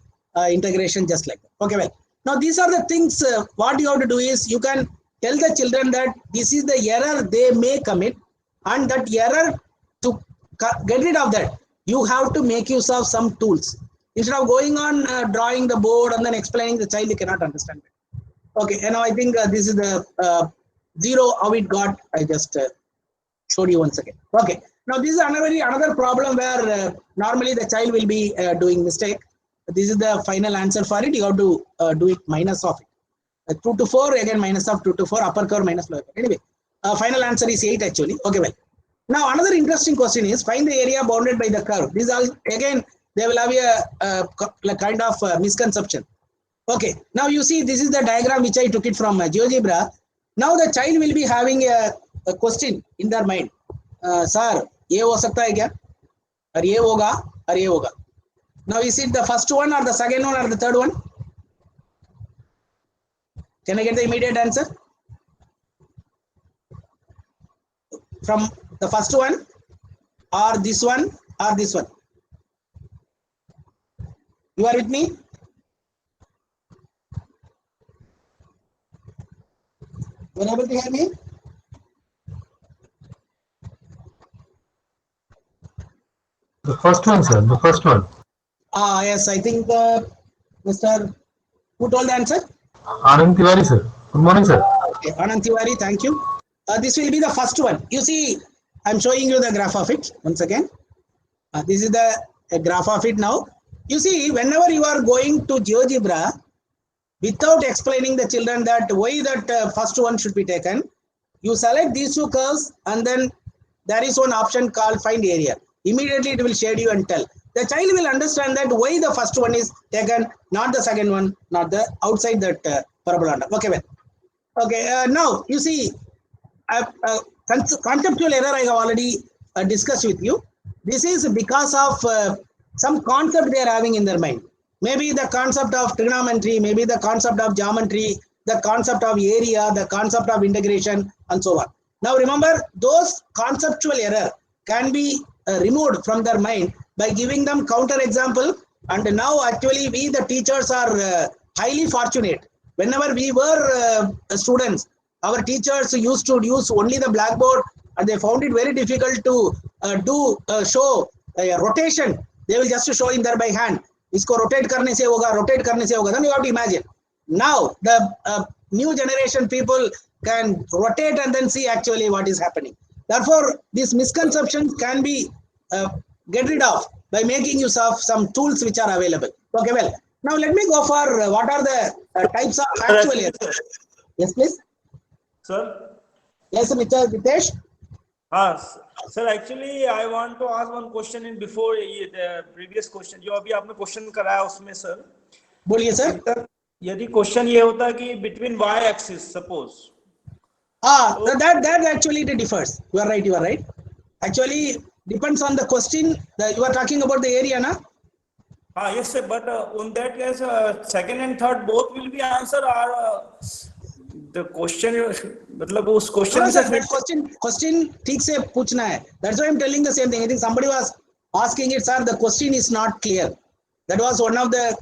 integration just like that. Okay, well. Now, these are the things, what you have to do is, you can tell the children that this is the error they may commit, and that error, to get rid of that, you have to make use of some tools. Instead of going on drawing the board and then explaining, the child cannot understand it. Okay, and now I think this is the 0, how it got, I just showed you once again. Okay, now this is another problem where normally the child will be doing mistake. This is the final answer for it. You have to do it minus of it. 2 to 4, again minus of 2 to 4, upper curve minus lower curve. Anyway, final answer is 8 actually. Okay, well. Now another interesting question is, find the area bounded by the curve. This all, again, they will have a kind of misconception. Okay, now you see this is the diagram which I took it from GeoGebra. Now the child will be having a question in their mind. Sir, ये हो सकता है क्या? और ये होगा और ये होगा. Now is it the first one or the second one or the third one? Can I get the immediate answer? From the first one or this one or this one? You are with me? You are able to hear me? The first one, sir. The first one. Yes, I think Mr. Who told the answer? Anand Tiwari, sir. Good morning, sir. Okay, Anand Tiwari, thank you. This will be the first one. You see, I'm showing you the graph of it once again. This is the graph of it now. You see, whenever you are going to GeoGebra, without explaining the children that why that first one should be taken, you select these two curves and then there is one option called find area. Immediately it will shade you and tell. The child will understand that why the first one is taken, not the second one, not the outside that parabola. Okay, well. Okay, now you see, conceptual error I have already discussed with you. This is because of some concept they are having in their mind. Maybe the concept of trigonometry, maybe the concept of geometry, the concept of area, the concept of integration, and so on. Now remember, those conceptual error can be removed from their mind by giving them counter example. And now actually we the teachers are highly fortunate. Whenever we were students, our teachers used to use only the blackboard and they found it very difficult to show rotation. They will just show in there by hand. Isko rotate karne se hoga, rotate karne se hoga. Then you have to imagine. Now the new generation people can rotate and then see actually what is happening. Therefore, these misconceptions can be get rid of by making use of some tools which are available. Okay, well, now let me go for what are the types of actual errors. Yes, please. Sir? Yes, Mr. Ritesh? Sir, actually, I want to ask one question in before the previous question. जो अभी आपने question कराया उसमें sir. बोलिए sir. यदि question ये होता कि between y axis suppose. That actually it differs. You are right. Actually depends on the question. You are talking about the area, na? Yes sir, but on that case second and third both will be answer or the question मतलब उस question No, sir, that question ठीक से पूछना है. That's why I'm telling the same thing. I think somebody was asking it, sir. The question is not clear. That was one of the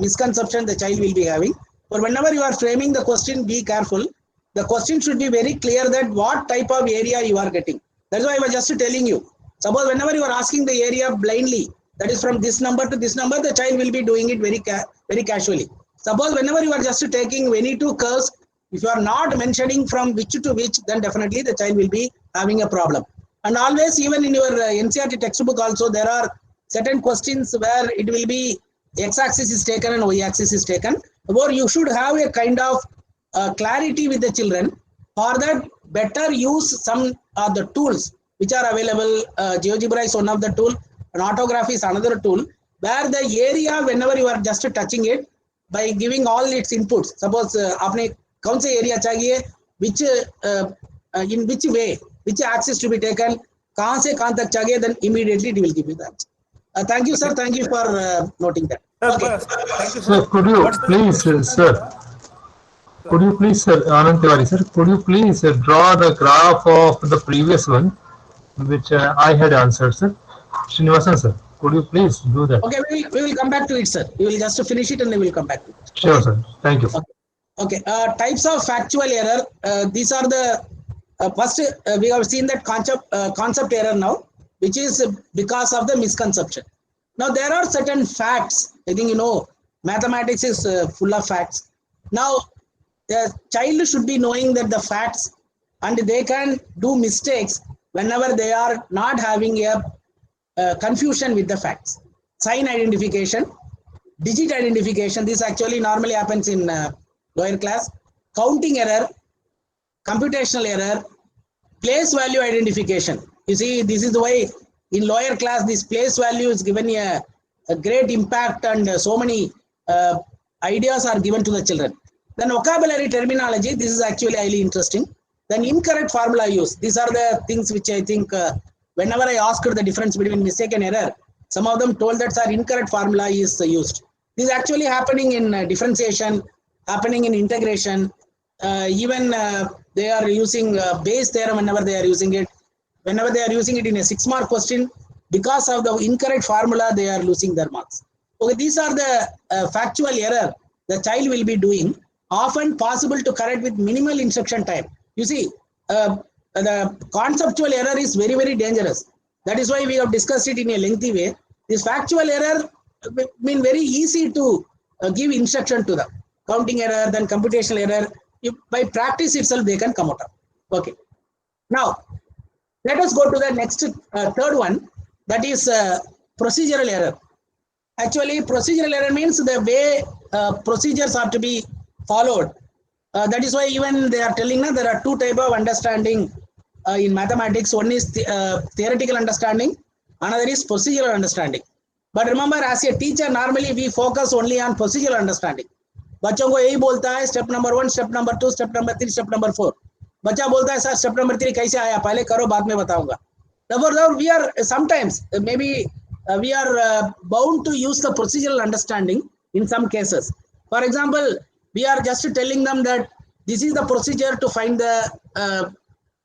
misconceptions the child will be having. But whenever you are framing the question, be careful. The question should be very clear that what type of area you are getting. That's why I was just telling you. Suppose whenever you are asking the area blindly, that is from this number to this number, the child will be doing it very casually. Suppose whenever you are just taking any two curves, if you are not mentioning from which to which, then definitely the child will be having a problem. And always, even in your NCERT textbook also, there are certain questions where it will be x-axis is taken and y-axis is taken. Or you should have a kind of clarity with the children. For that, better use some of the tools which are available. GeoGebra is one of the tool, and autograph is another tool, where the area, whenever you are just touching it, by giving all its inputs. Suppose आपने कौन से area चाहिए, which in which way, which axis to be taken, कहाँ से कहाँ तक चाहिए, then immediately it will give you that. Thank you, sir. Thank you for noting that. Okay. Thank you, Sir, could you please, sir? Could you please, sir, Anand Tiwari, sir, could you please draw the graph of the previous one, which I had answered, sir? Srinivasan, sir, could you please do that? Okay, we will come back to it, sir. We will just finish it and then we will come back to it. Sure, sir. Thank you. Okay. Types of factual error. These are the first. We have seen that concept error now, which is because of the misconception. Now there are certain facts. I think you know mathematics is full of facts. Now the child should be knowing that the facts, and they can do mistakes whenever they are not having a confusion with the facts. Sign identification, digit identification. This actually normally happens in lower class. Counting error, computational error, place value identification. You see, this is the way in lower class this place value is given a great impact, and so many ideas are given to the children. Then vocabulary terminology, this is actually highly interesting. Then incorrect formula use. These are the things which I think whenever I asked the difference between mistake and error, some of them told that sir, incorrect formula is used. This is actually happening in differentiation, happening in integration. Even they are using Bayes theorem whenever they are using it. Whenever they are using it in a 6-mark question, because of the incorrect formula, they are losing their marks. Okay, these are the factual error the child will be doing, often possible to correct with minimal instruction time. You see, the conceptual error is very, very dangerous. That is why we have discussed it in a lengthy way. This factual error mean very easy to give instruction to them. Counting error, then computational error. By practice itself, they can come out of. Okay. Now, let us go to the next third one. That is procedural error. Actually, procedural error means the way procedures are to be followed. That is why even they are telling us there are two types of understanding in mathematics. One is theoretical understanding, another is procedural understanding. But remember, as a teacher, normally we focus only on procedural understanding. बच्चों को यही बोलता है step number 1, step number 2, step number 3, step number 4. बच्चा बोलता है sir step number 3 कैसे आया, पहले करो बाद में बताऊंगा. Therefore, we are sometimes maybe we are bound to use the procedural understanding in some cases. For example, we are just telling them that this is the procedure to find the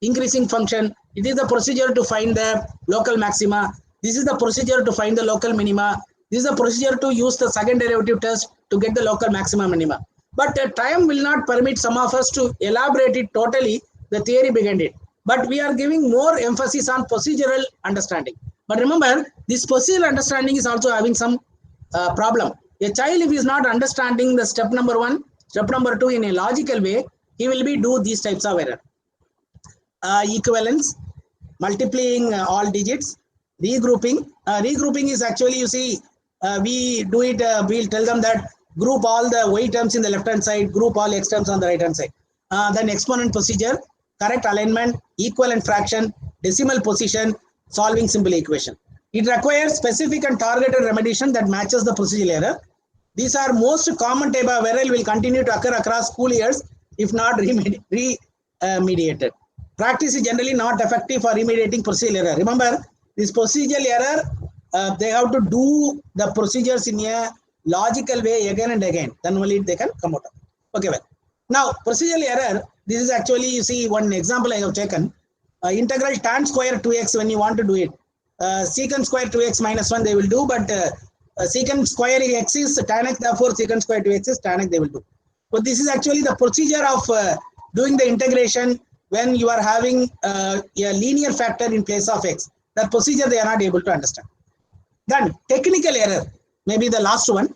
increasing function. It is the procedure to find the local maxima. This is the procedure to find the local minima. This is the procedure to use the second derivative test to get the local maxima minima. But time will not permit some of us to elaborate it totally, the theory behind it. But we are giving more emphasis on procedural understanding. But remember, this procedural understanding is also having some problem. A child, if he is not understanding the step number 1, step number 2 in a logical way, he will be do these types of error. Equivalence, multiplying all digits, regrouping. Regrouping is actually, you see, we do it, we'll tell them that group all the y terms in the left hand side, group all x terms on the right hand side. Then exponent procedure, correct alignment, equivalent fraction, decimal position, solving simple equation. It requires specific and targeted remediation that matches the procedural error. These are most common type of error will continue to occur across school years if not remediated. Practice is generally not effective for remediating procedural error. Remember, this procedural error, they have to do the procedures in a logical way again and again. Then only they can come out of it. Okay, well. Now, procedural error, this is actually, you see, one example I have taken. Integral tan square 2x when you want to do it. Secant square 2x minus 1 they will do, but secant square x is tan x, therefore secant square 2x is tan x they will do. So this is actually the procedure of doing the integration when you are having a linear factor in place of x. That procedure they are not able to understand. Then technical error, maybe the last one.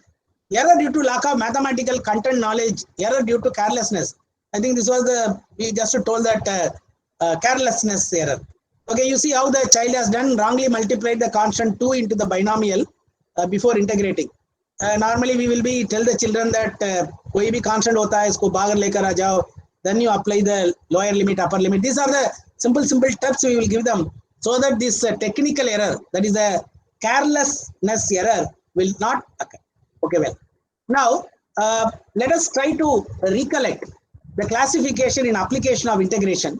Error due to lack of mathematical content knowledge, error due to carelessness. I think this was we just told that carelessness error. Okay, you see how the child has done, wrongly multiplied the constant 2 into the binomial before integrating. Normally we will be tell the children that koi bhi constant hota hai, isko bahar lekar aa jao. Then you apply the lower limit, upper limit. These are the simple steps we will give them so that this technical error, that is a carelessness error, will not occur. Okay, well. Now, let us try to recollect the classification in application of integration.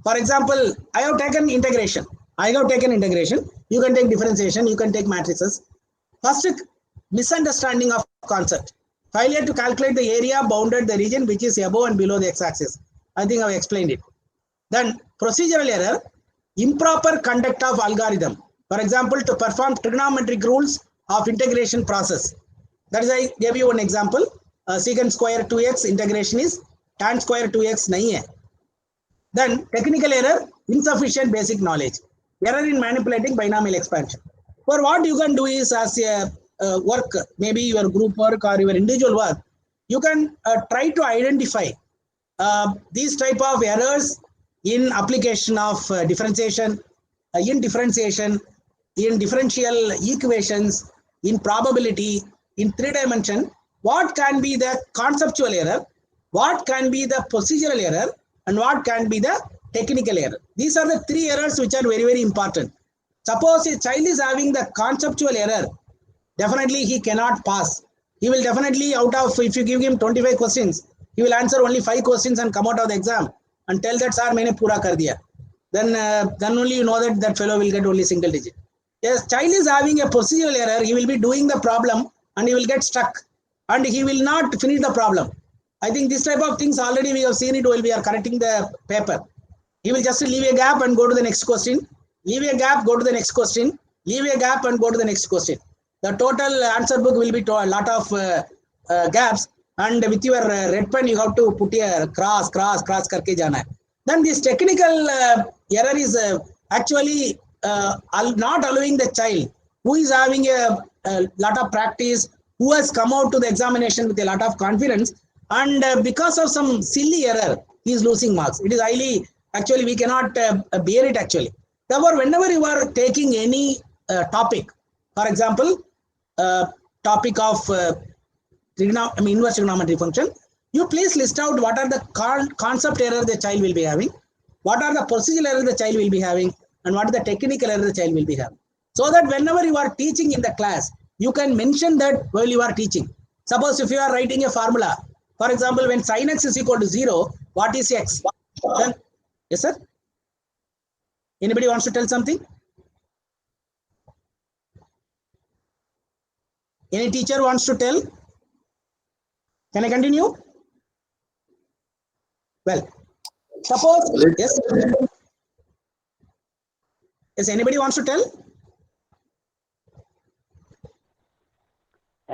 For example, I have taken integration. You can take differentiation. You can take matrices. First, misunderstanding of concept. Failure to calculate the area bounded the region which is above and below the x-axis. I think I have explained it. Then procedural error, improper conduct of algorithm. For example, to perform trigonometric rules of integration process. That is, I gave you one example. Secant square 2x integration is tan square 2x nahi hai. Then technical error, insufficient basic knowledge. Error in manipulating binomial expansion. For what you can do is, as a work, maybe your group work or your individual work, you can try to identify these type of errors in application of differentiation, in differential equations, in probability, in 3-dimension. What can be the conceptual error, what can be the procedural error, and what can be the technical error. These are the 3 errors which are very, very important. Suppose a child is having the conceptual error, definitely he cannot pass. He will definitely if you give him 25 questions, he will answer only 5 questions and come out of the exam and tell that, sir, maine pura kar diya. Then only you know that fellow will get only single digit. Yes, child is having a procedural error, he will be doing the problem and he will get stuck and he will not finish the problem. I think this type of things already we have seen it while we are correcting the paper. He will just leave a gap and go to the next question. Leave a gap, go to the next question. Leave a gap and go to the next question. The total answer book will be a lot of gaps, and with your red pen you have to put a cross karke jana hai. Then this technical error is actually not allowing the child who is having a lot of practice, who has come out to the examination with a lot of confidence, and because of some silly error he is losing marks. It is highly, actually we cannot bear it actually. Therefore, whenever you are taking any topic, for example, topic of inverse trigonometry function, you please list out what are the concept error the child will be having, what are the procedural error the child will be having, and what is the technical error the child will be having. So that whenever you are teaching in the class, you can mention that while you are teaching. Suppose if you are writing a formula, for example, when sin x is equal to 0, what is x? Then, yes, sir? Anybody wants to tell something? Any teacher wants to tell? Can I continue? Well, suppose, yes. Yes, anybody wants to tell?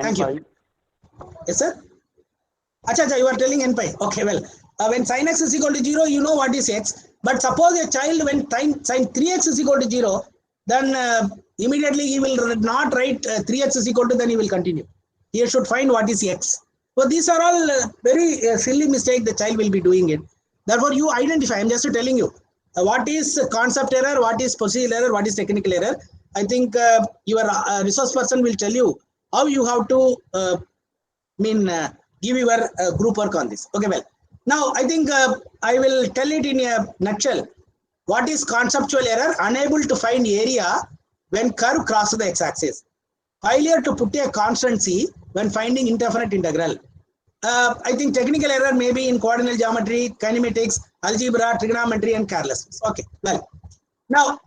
Thank you. Yes, sir? Acha, you are telling n pi. Okay, well, when sin x is equal to 0, you know what is x. But suppose a child, when sin 3x is equal to 0, then immediately he will not write 3x is equal to, then he will continue. He should find what is x. So these are all very silly mistake the child will be doing it. Therefore, you identify. I am just telling you what is concept error, what is procedural error, what is technical error. I think your resource person will tell you how you have to give your group work on this. Okay, well. Now, I think I will tell it in a nutshell. What is conceptual error? Unable to find area when curve crosses the x-axis. Failure to put a constant c when finding indefinite integral. I think technical error may be in coordinate geometry, kinematics, algebra, trigonometry, and carelessness. Okay, well, now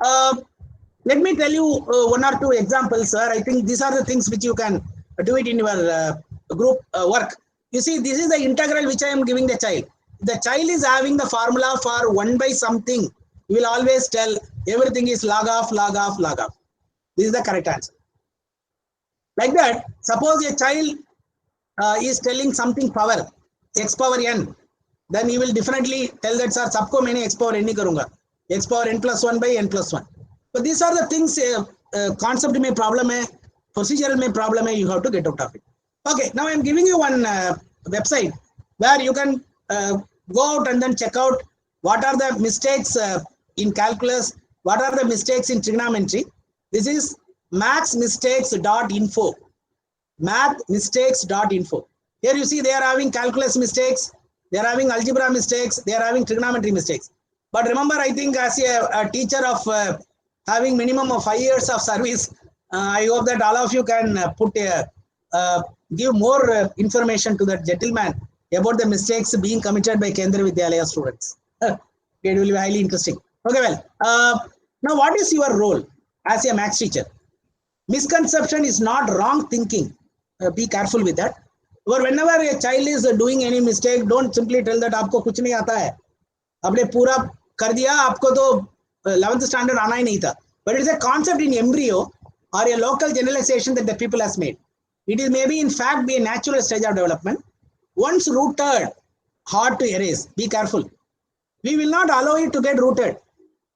let me tell you one or two examples, sir. I think these are the things which you can do it in your group work. You see, this is the integral which I am giving the child. The child is having the formula for 1 by something. You will always tell everything is log of, log of, log of. This is the correct answer. Like that, suppose a child is telling something power, x power n, then you will definitely tell that, sir, sabko maine x power n nahi karunga. X power n plus 1 by n plus 1. But these are the things, concept mein problem hai, procedural mein problem hai, you have to get out of it. Okay, now I am giving you one website where you can go out and then check out what are the mistakes in calculus, what are the mistakes in trigonometry. This is mathsmistakes.info. Mathmistakes.info. Here you see they are having calculus mistakes, they are having algebra mistakes, they are having trigonometry mistakes. But remember, I think as a teacher of having minimum of 5 years of service, I hope that all of you can give more information to that gentleman about the mistakes being committed by Kendra Vidyalaya students. It will be highly interesting. Okay, well, now what is your role as a maths teacher? Misconception is not wrong thinking. Be careful with that. Or whenever a child is doing any mistake, don't simply tell that आपको कुछ नहीं आता है, आपने पूरा कर दिया, आपको तो 11th standard आना ही नहीं था. But it is a concept in embryo or a local generalization that the people has made. It is maybe in fact be a natural stage of development. Once rooted, hard to erase. Be careful. We will not allow it to get rooted.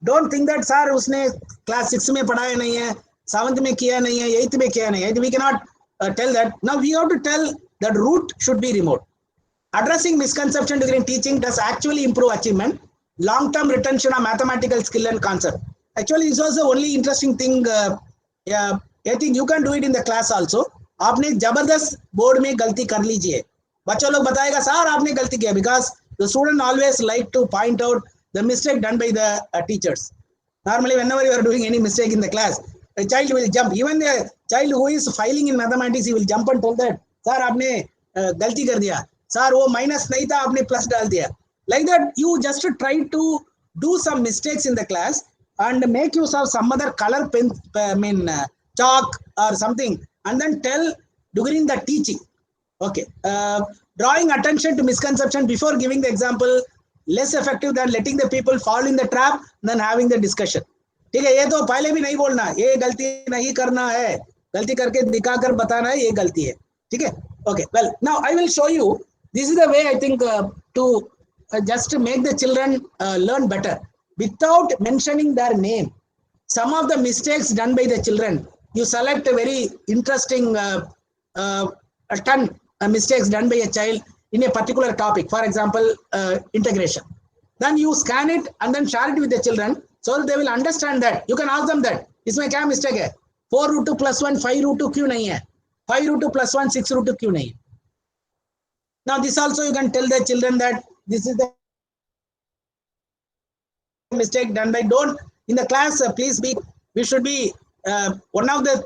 Don't think that sir उसने class 6 में पढ़ाया नहीं है, 7th में किया नहीं है, 8th में किया नहीं है. We cannot tell that. Now we have to tell that root should be removed. Addressing misconception during teaching does actually improve achievement, long-term retention of mathematical skill and concept. Actually, this was the only interesting thing. I think you can do it in the class also. आपने जबरदस्त board में गलती कर लीजिए, बच्चों लोग बताएगा sir आपने गलती किया, because the student always like to point out the mistake done by the teachers. Normally, whenever you are doing any mistake in the class, a child will jump. Even the child who is failing in mathematics, he will jump and tell that, sir आपने गलती कर दिया, sir वो minus नहीं था आपने plus डाल दिया. Like that, you just try to do some mistakes in the class and make use of some other color pen, chalk or something, and then tell during the teaching. Okay, drawing attention to misconception before giving the example less effective than letting the people fall in the trap than having the discussion. ठीक है, ये तो पहले भी नहीं बोलना, ये गलती नहीं करना है, गलती करके दिखाकर बताना है ये गलती है. ठीक है. Okay, well, now I will show you. This is the way I think to just to make the children learn better without mentioning their name. Some of the mistakes done by the children, you select a very interesting mistakes done by a child in a particular topic, for example, integration. Then you scan it and then share it with the children so that they will understand that. You can ask them that, इसमें क्या mistake है? 4 root 2 plus 1, 5 root 2 क्यों नहीं है? 5 root 2 plus 1, 6 root 2 क्यों नहीं है? Now this also you can tell the children that this is the mistake done by. Don't in the class, please be. We should be one of the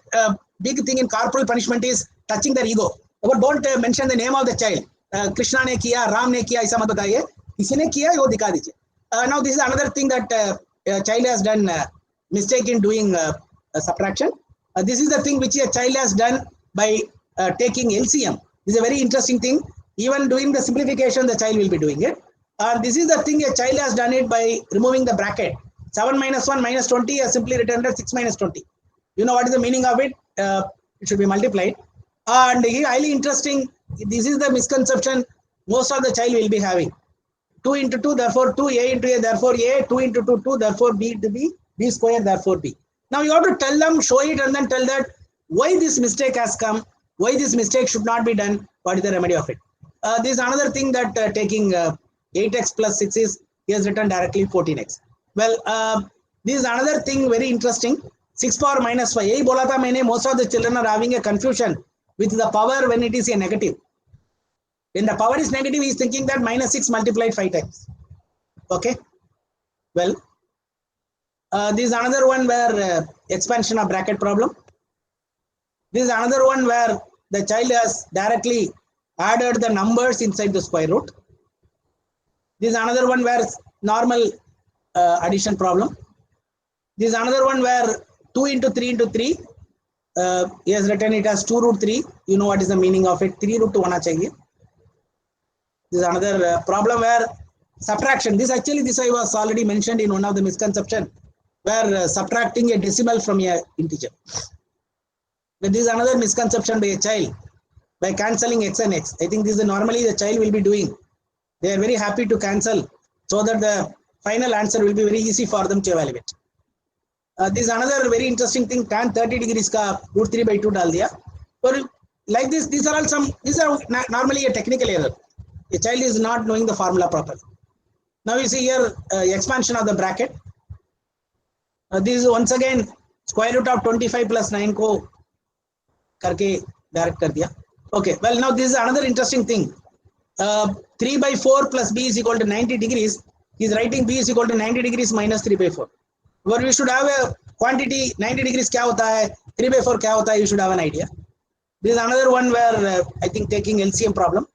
big thing in corporal punishment is touching their ego. But don't mention the name of the child. Krishna ने किया, Ram ने किया, ऐसा मत बताइए. किसी ने किया वो दिखा दीजिए. Now this is another thing that a child has done mistake in doing subtraction. This is the thing which a child has done by taking LCM. This is a very interesting thing. Even doing the simplification, the child will be doing it. This is the thing a child has done it by removing the bracket. 7 minus 1 minus 20 is simply written as 6 minus 20. You know what is the meaning of it? It should be multiplied. And highly interesting. This is the misconception most of the child will be having. 2 into 2, therefore 2, A into A, therefore A, 2 into 2, 2, therefore B to B, B square, therefore B. Now you have to tell them, show it, and then tell that why this mistake has come, why this mistake should not be done, what is the remedy of it. This is another thing that taking 8x plus 6 is, he has written directly 14x. Well, this is another thing very interesting. 6 power minus 5. यही बोला था मैंने, most of the children are having a confusion with the power when it is a negative. When the power is negative, he is thinking that minus 6 multiplied 5 times. Okay. Well, this is another one where expansion of bracket problem. This is another one where the child has directly added the numbers inside the square root. This is another one where normal addition problem. This is another one where 2 into 3 into 3. He has written it as 2 root 3. You know what is the meaning of it. 3 root 2 hona chahiye. This is another problem where subtraction. This I was already mentioned in one of the misconception, where subtracting a decimal from a integer. But this is another misconception by a child, by cancelling x and x. I think this is normally the child will be doing. They are very happy to cancel so that the final answer will be very easy for them to evaluate. This is another very interesting thing. Tan 30 degrees ka root 3 by 2 dal diya. But like this, these are normally a technical error. A child is not knowing the formula properly. Now you see here expansion of the bracket. This is once again square root of 25 plus 9 ko karke direct kar diya. Okay, well now this is another interesting thing. 3 by 4 plus b is equal to 90 degrees. He is writing b is equal to 90 degrees minus 3 by 4. Where we should have a quantity 90 degrees kya hota hai, 3 by 4 kya hota hai, you should have an idea. This is another one where I think taking LCM problem.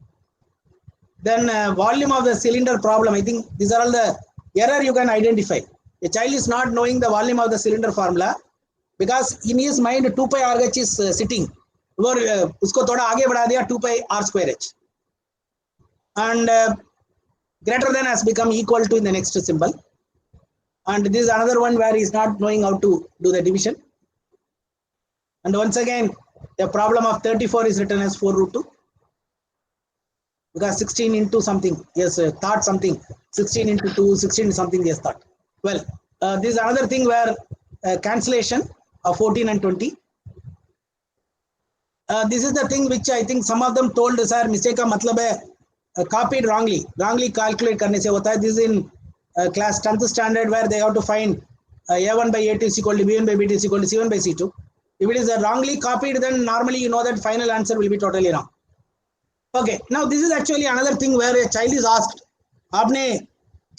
Then volume of the cylinder problem. I think these are all the error you can identify. A child is not knowing the volume of the cylinder formula because in his mind 2 pi RH is sitting. और उसको थोड़ा आगे बढ़ा दिया 2 pi r square h. And greater than has become equal to in the next symbol. And this is another one where he is not knowing how to do the division. And once again, the problem of 34 is written as 4 root 2. Because 16 into something, yes, thought something. 16 into 2, 16 something, yes, thought. Well, this is another thing where cancellation of 14 and 20. This is the thing which I think some of them told us, sir, mistake ka matlab hai copied wrongly calculate karne se hota hai. This is in class 10th standard where they have to find a1 by a2 is equal to b1 by b2 is equal to c1 by c2. If it is wrongly copied, then normally you know that final answer will be totally wrong. Okay, now this is actually another thing where a child is asked, aapne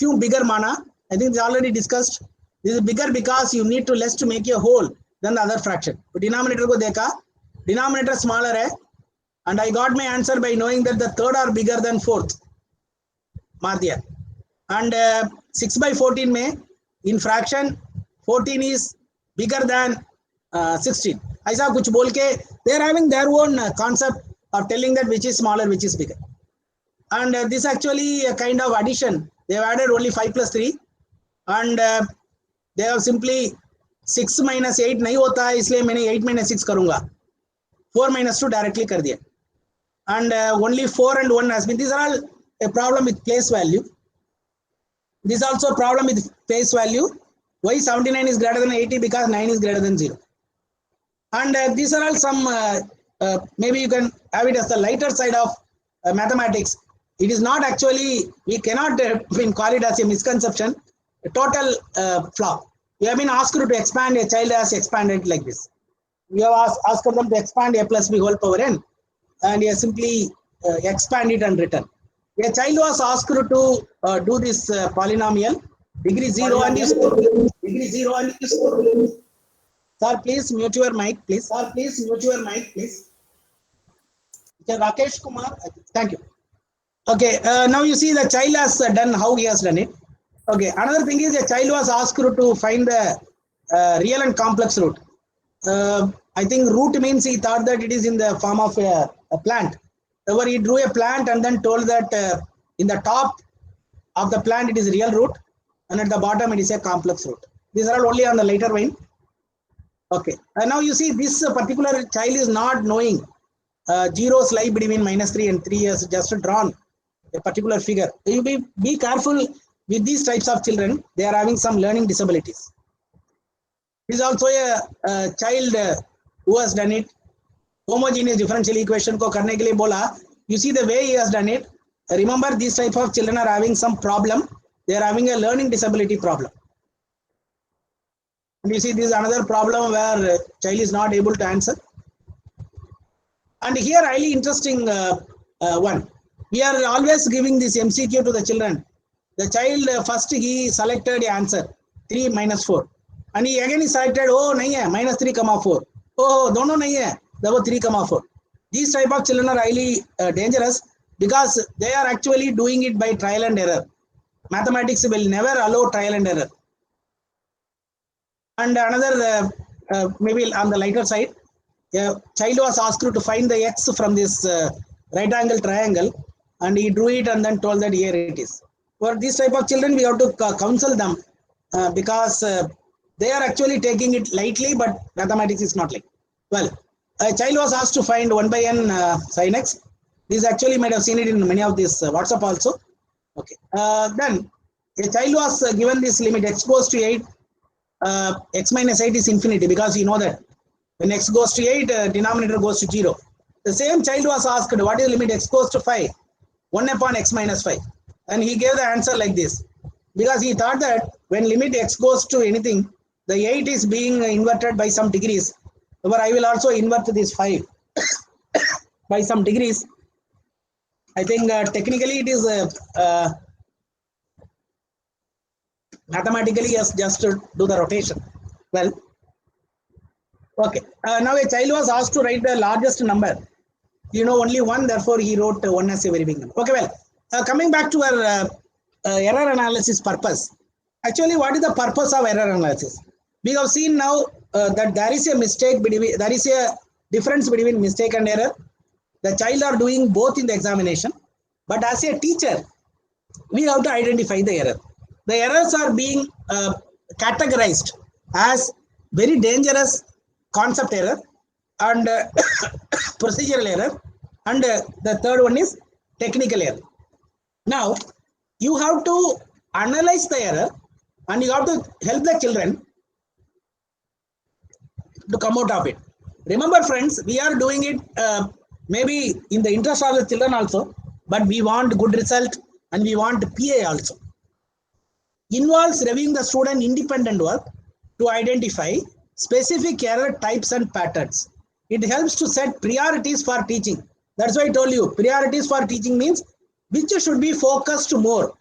kyun bigger mana? I think it's already discussed. This is bigger because you need to less to make a whole than the other fraction. But denominator ko dekha, denominator smaller hai, and I got my answer by knowing that the third are bigger than fourth. Maar diya. And 6 by 14 mein, in fraction, 14 is bigger than 16. Aisa kuch bol ke, they are having their own concept of telling that which is smaller, which is bigger. And this actually a kind of addition. They have added only 5 plus 3. And they have simply 6 minus 8 nahi hota hai, isliye maine 8 minus 6 karunga. 4 minus 2 directly kar diya. And only 4 and 1 has been. These are all a problem with place value. This is also a problem with place value. Why 79 is greater than 80? Because 9 is greater than 0. And these are all some, maybe you can have it as the lighter side of mathematics. It is not actually, we cannot call it as a misconception, a total flaw. We have been asked to expand, a child has expanded like this. We have asked them to expand a plus b whole power n, and he has simply expand it and written. A child was asked to do this polynomial, degree 0 and degree 0 and Sir, please mute your mic, please. Sir, please mute your mic, please. Rakesh Kumar, thank you. Okay, now you see the child has done how he has done it. Okay, another thing is a child was asked to find the real and complex root. I think root means he thought that it is in the form of a plant. However, he drew a plant and then told that in the top of the plant it is real root and at the bottom it is a complex root. These are all only on the later vein. Okay, and now you see this particular child is not knowing zeros lie between -3 and 3 has just drawn a particular figure. You be careful with these types of children. They are having some learning disabilities. This is also a child who has done it. Homogeneous differential equation ko karne ke liye bola. You see the way he has done it. Remember, these type of children are having some problem. They are having a learning disability problem. And you see this is another problem where child is not able to answer. And here highly interesting one. We are always giving this MCQ to the children. The child first he selected the answer 3 minus 4. And he again he selected, oh nahi hai, -3, 4. Oh, dono nahi hai, that was 3, 4. These type of children are highly dangerous because they are actually doing it by trial and error. Mathematics will never allow trial and error. And another, maybe on the lighter side, a child was asked to find the x from this right angle triangle, and he drew it and then told that here it is. For these type of children, we have to counsel them because they are actually taking it lightly, but mathematics is not like. Well, a child was asked to find 1 by n sin x. This actually might have seen it in many of these WhatsApp also. Okay. Then a child was given this limit x goes to 8. X minus 8 is infinity, because you know that when x goes to 8, denominator goes to 0. The same child was asked, what is the limit x goes to 5? 1 upon x minus 5. And he gave the answer like this, because he thought that when limit x goes to anything, the 8 is being inverted by some degrees. But I will also invert this 5 by some degrees. I think technically it is mathematically, yes, just to do the rotation. Well, okay. Now a child was asked to write the largest number. You know, only 1, therefore he wrote 1 as a very big number. Okay, well, coming back to our error analysis purpose. Actually, what is the purpose of error analysis? We have seen now that there is a mistake between, there is a difference between mistake and error. The child are doing both in the examination, but as a teacher, we have to identify the error. The errors are being categorized as very dangerous concept error and procedural error, and the third one is technical error. Now, you have to analyze the error and you have to help the children to come out of it. Remember, friends, we are doing it maybe in the interest of the children also, but we want good result and we want PA also. Involves reviewing the student independent work to identify specific error types and patterns. It helps to set priorities for teaching. That's why I told you, priorities for teaching means which should be focused more.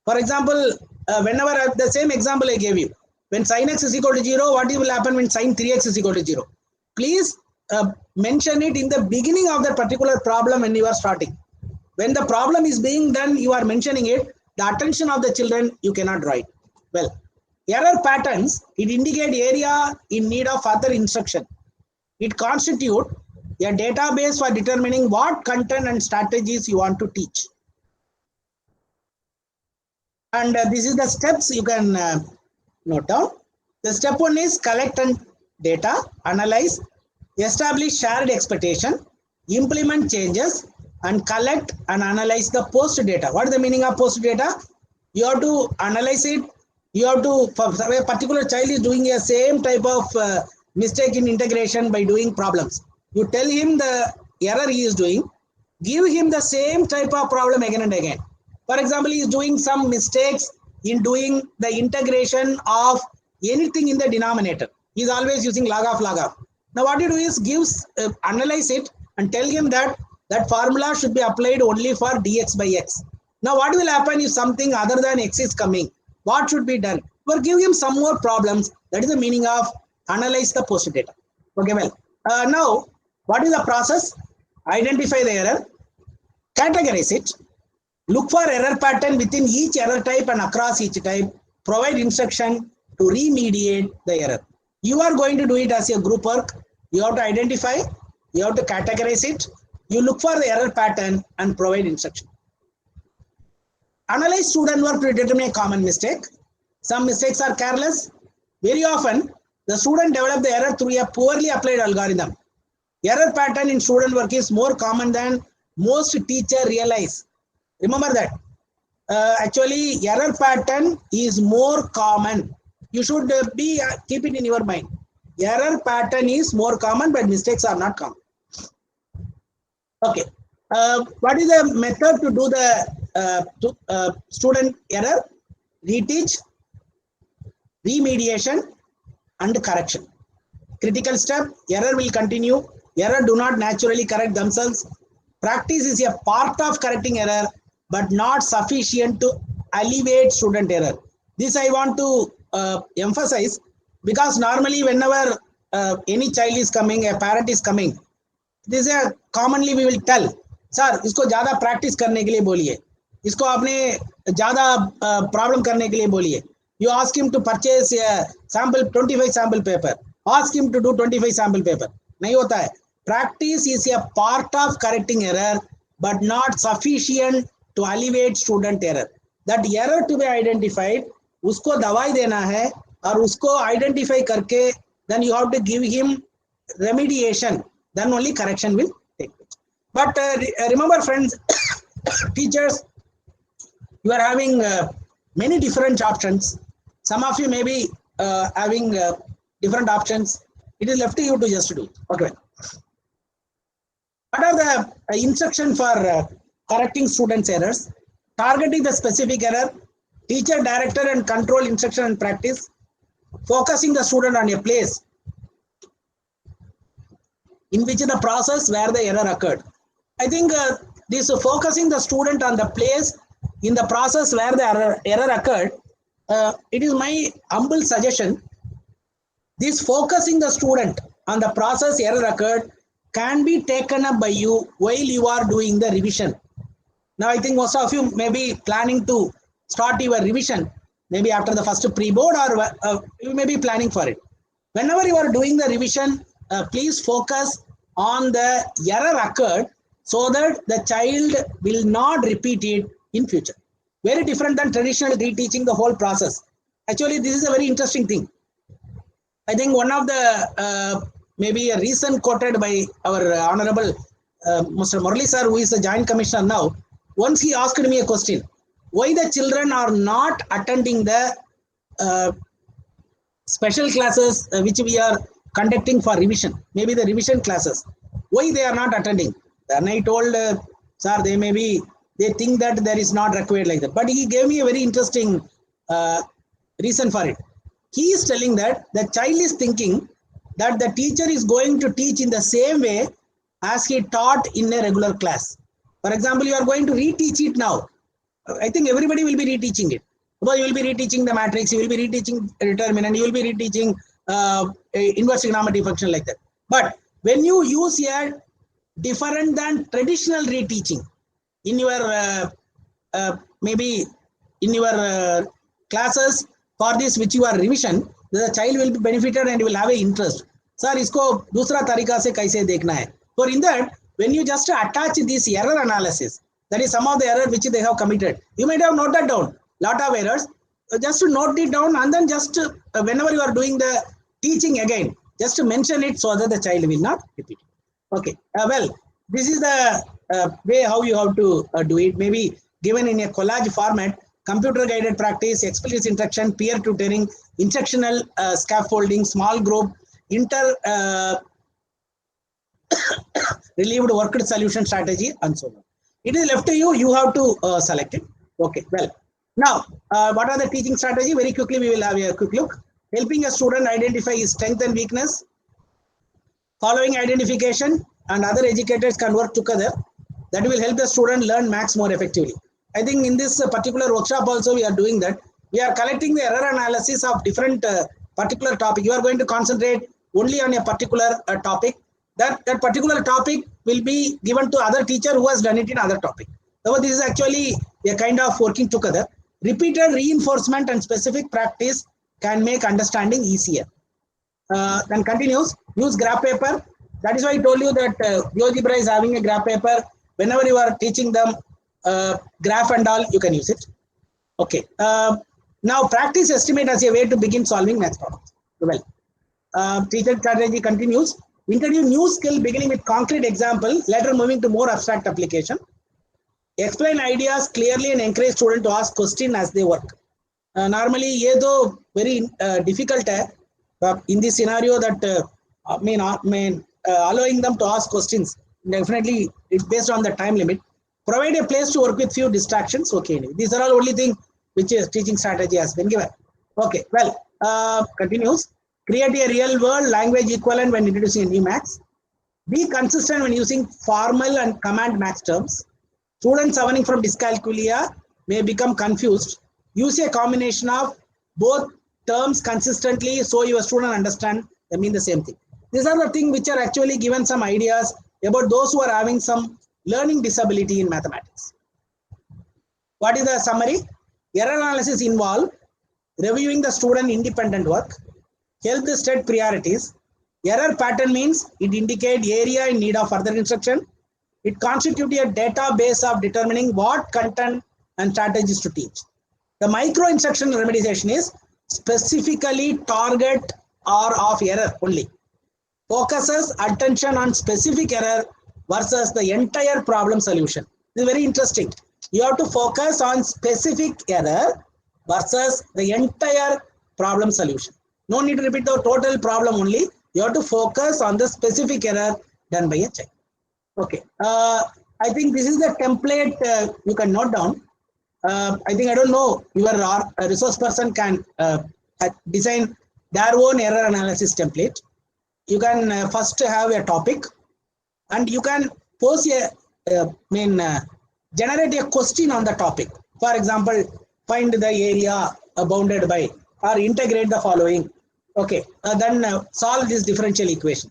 For example, whenever the same example I gave you, when sin x is equal to 0, what will happen when sin 3x is equal to 0? Please mention it in the beginning of the particular problem when you are starting. When the problem is being done, you are mentioning it. The attention of the children, you cannot write. Well, error patterns, it indicate area in need of further instruction. It constitute a database for determining what content and strategies you want to teach. And this is the steps you can note down. The step 1 is collect and data, analyze, establish shared expectation, implement changes, and collect and analyze the post data. What is the meaning of post data? You have to analyze it. You have to, for a particular child is doing a same type of mistake in integration by doing problems. You tell him the error he is doing, give him the same type of problem again and again. For example, he is doing some mistakes in doing the integration of anything in the denominator. He is always using log of. Now what you do is analyze it and tell him that that formula should be applied only for dx by x. Now what will happen if something other than x is coming? What should be done? Or give him some more problems. That is the meaning of analyze the post data. Okay, well, now what is the process? Identify the error, categorize it, look for error pattern within each error type and across each type, provide instruction to remediate the error. You are going to do it as a group work. You have to identify, you have to categorize it, you look for the error pattern and provide instruction. Analyze student work to determine a common mistake. Some mistakes are careless. Very often, the student develop the error through a poorly applied algorithm. Error pattern in student work is more common than most teachers realize. Remember that. Actually, error pattern is more common. You should keep it in your mind. Error pattern is more common, but mistakes are not common. Okay. What is the method to do the student error? Reteach, remediation, and correction. Critical step, error will continue. Error do not naturally correct themselves. Practice is a part of correcting error, but not sufficient to alleviate student error. This I want to emphasize, because normally whenever any child is coming, a parent is coming, this is commonly we will tell, sir इसको ज्यादा practice करने के लिए बोलिए, इसको आपने ज्यादा problem करने के लिए बोलिए. You ask him to purchase a sample 25 sample paper. Ask him to do 25 sample paper. नहीं होता है. Practice is a part of correcting error, but not sufficient to alleviate student error. That error to be identified, उसको दवाई देना है और उसको identify करके, then you have to give him remediation. Then only correction will take place. But remember, friends, teachers, you are having many different options. Some of you may be having different options. It is left to you to just do it. Okay. What are the instructions for correcting students' errors? Targeting the specific error, teacher, director, and control instruction and practice, focusing the student on a place in which the process where the error occurred. I think this focusing the student on the place in the process where the error occurred, it is my humble suggestion. This focusing the student on the process error occurred can be taken up by you while you are doing the revision. Now, I think most of you may be planning to start your revision, maybe after the first pre-board, or you may be planning for it. Whenever you are doing the revision, please focus on the error occurred so that the child will not repeat it in future. Very different than traditional reteaching the whole process. Actually, this is a very interesting thing. I think one of the maybe a reason quoted by our Honorable Mr. Murali sir, who is the Joint Commissioner now, once he asked me a question, why the children are not attending the special classes which we are conducting for revision, maybe the revision classes, why they are not attending? Then I told, sir, they think that there is not required like that. But he gave me a very interesting reason for it. He is telling that the child is thinking that the teacher is going to teach in the same way as he taught in a regular class. For example, you are going to reteach it now. I think everybody will be reteaching it. Because you will be reteaching the matrix, you will be reteaching determinant, you will be reteaching inverse trigonometry function like that. But when you use a different than traditional reteaching in your maybe in your classes for this which you are revision, the child will be benefited and will have an interest. Sir, isko दूसरा तरीका से कैसे देखना है? For in that, when you just attach this error analysis, that is some of the error which they have committed, you might have noted down lot of errors. Just to note it down, and then just whenever you are doing the teaching again, just to mention it so that the child will not repeat it. Okay. Well, this is the way how you have to do it. Maybe given in a collage format, computer guided practice, explicit instruction, peer tutoring, instructional scaffolding, small group, relieved worked solution strategy, and so on. It is left to you. You have to select it. Okay. Well, now what are the teaching strategy? Very quickly, we will have a quick look. Helping a student identify his strength and weakness. Following identification and other educators can work together. That will help the student learn maths more effectively. I think in this particular workshop also we are doing that. We are collecting the error analysis of different particular topic. You are going to concentrate only on a particular topic. That particular topic will be given to other teacher who has done it in other topic. So this is actually a kind of working together. Repeated reinforcement and specific practice can make understanding easier. Then continues, use graph paper. That is why I told you that GeoGebra is having a graph paper. Whenever you are teaching them graph and all, you can use it. Okay. Now practice estimate as a way to begin solving math problems. Well, teacher strategy continues. Introduce new skill beginning with concrete example, later moving to more abstract application. Explain ideas clearly and encourage students to ask questions as they work. Normally, ये तो very difficult है. In this scenario that allowing them to ask questions, definitely it's based on the time limit. Provide a place to work with few distractions. Okay, these are all only things which is teaching strategy has been given. Okay, well, continues. Create a real world language equivalent when introducing a new maths. Be consistent when using formal and command maths terms. Students suffering from dyscalculia may become confused. Use a combination of both terms consistently so your student understand they mean the same thing. These are the things which are actually given some ideas about those who are having some learning disability in mathematics. What is the summary? Error analysis involve reviewing the student independent work, help the state priorities. Error pattern means it indicates area in need of further instruction. It constitutes a database of determining what content and strategies to teach. The micro instruction remediation is specifically target or of error only. Focuses attention on specific error versus the entire problem solution. This is very interesting. You have to focus on specific error versus the entire problem solution. No need to repeat the total problem only. You have to focus on the specific error done by a child. Okay. I think this is the template you can note down. I think, I don't know, your resource person can design their own error analysis template. You can first have a topic and you can pose generate a question on the topic. For example, find the area bounded by, or integrate the following. Okay, then solve this differential equation.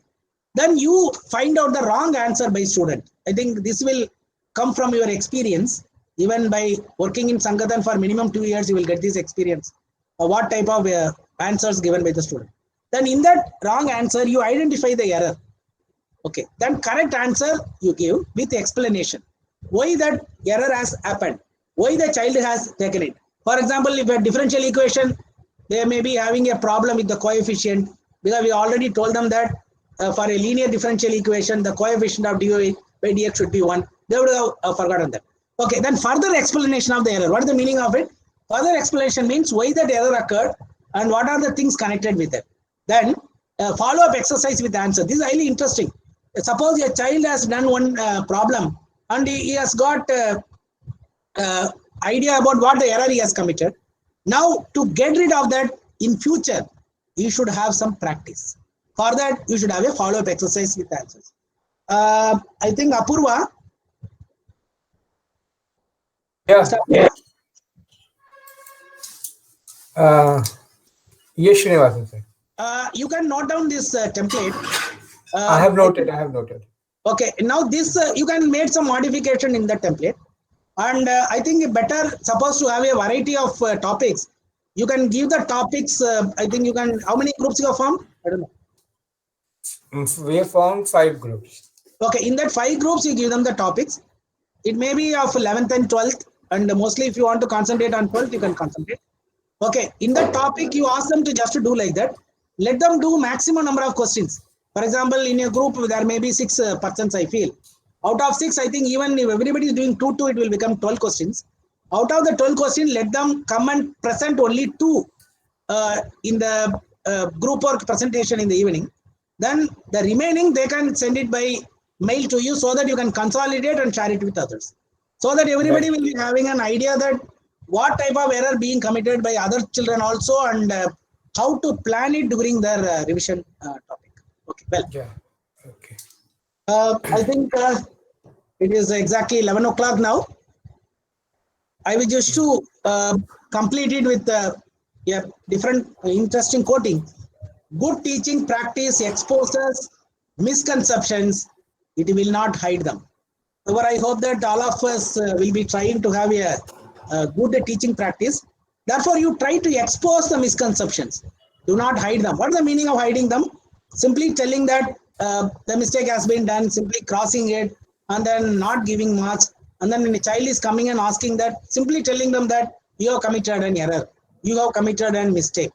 Then you find out the wrong answer by student. I think this will come from your experience. Even by working in Sankathan for minimum 2 years, you will get this experience. What type of answers given by the student. Then in that wrong answer, you identify the error. Okay, then correct answer you give with explanation. Why that error has happened. Why the child has taken it. For example, if a differential equation, they may be having a problem with the coefficient, because we already told them that for a linear differential equation, the coefficient of dy by dx should be 1. They would have forgotten that. Okay, then further explanation of the error. What is the meaning of it? Further explanation means why that error occurred and what are the things connected with it. Then follow-up exercise with the answer. This is highly interesting. Suppose a child has done one problem and he has got idea about what the error he has committed. Now, to get rid of that in future, you should have some practice. For that, you should have a follow-up exercise with answers. I think Apurva. Yes, Srinivasan, sir. You can note down this template. I have noted. Okay, now this you can make some modification in the template. And I think better, suppose to have a variety of topics. You can give the topics, I think you can, how many groups you have formed? I don't know. We have formed 5 groups. Okay, in that 5 groups, you give them the topics. It may be of 11th and 12th. And mostly if you want to concentrate on 12th, you can concentrate. Okay, in that topic, you ask them to just to do like that. Let them do maximum number of questions. For example, in a group, there may be 6 persons, I feel. Out of 6, I think even if everybody is doing 2, it will become 12 questions. Out of the 12 questions, let them come and present only 2 in the group work presentation in the evening. Then the remaining, they can send it by mail to you so that you can consolidate and share it with others. So that everybody will be having an idea that what type of error being committed by other children also and how to plan it during their revision topic. Okay, well. Yeah. Okay. I think it is exactly 11 o'clock now. I will just to complete it with different interesting quoting. Good teaching practice exposes misconceptions. It will not hide them. However, I hope that all of us will be trying to have a good teaching practice. Therefore, you try to expose the misconceptions. Do not hide them. What is the meaning of hiding them? Simply telling that the mistake has been done, simply crossing it and then not giving marks. And then when a child is coming and asking that, simply telling them that you have committed an error, you have committed a mistake.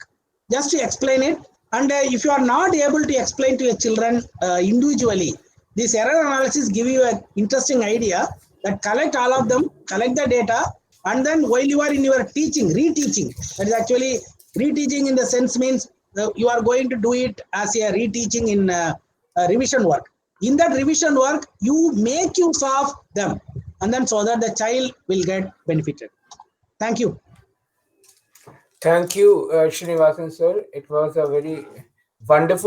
Just to explain it. And if you are not able to explain to your children individually, this error analysis give you an interesting idea that collect all of them, collect the data, and then while you are in your teaching, reteaching, that is actually reteaching in the sense means you are going to do it as a reteaching in revision work. In that revision work, you make use of them, and then so that the child will get benefited. Thank you. Thank you, Srinivasan, sir. It was a very wonderful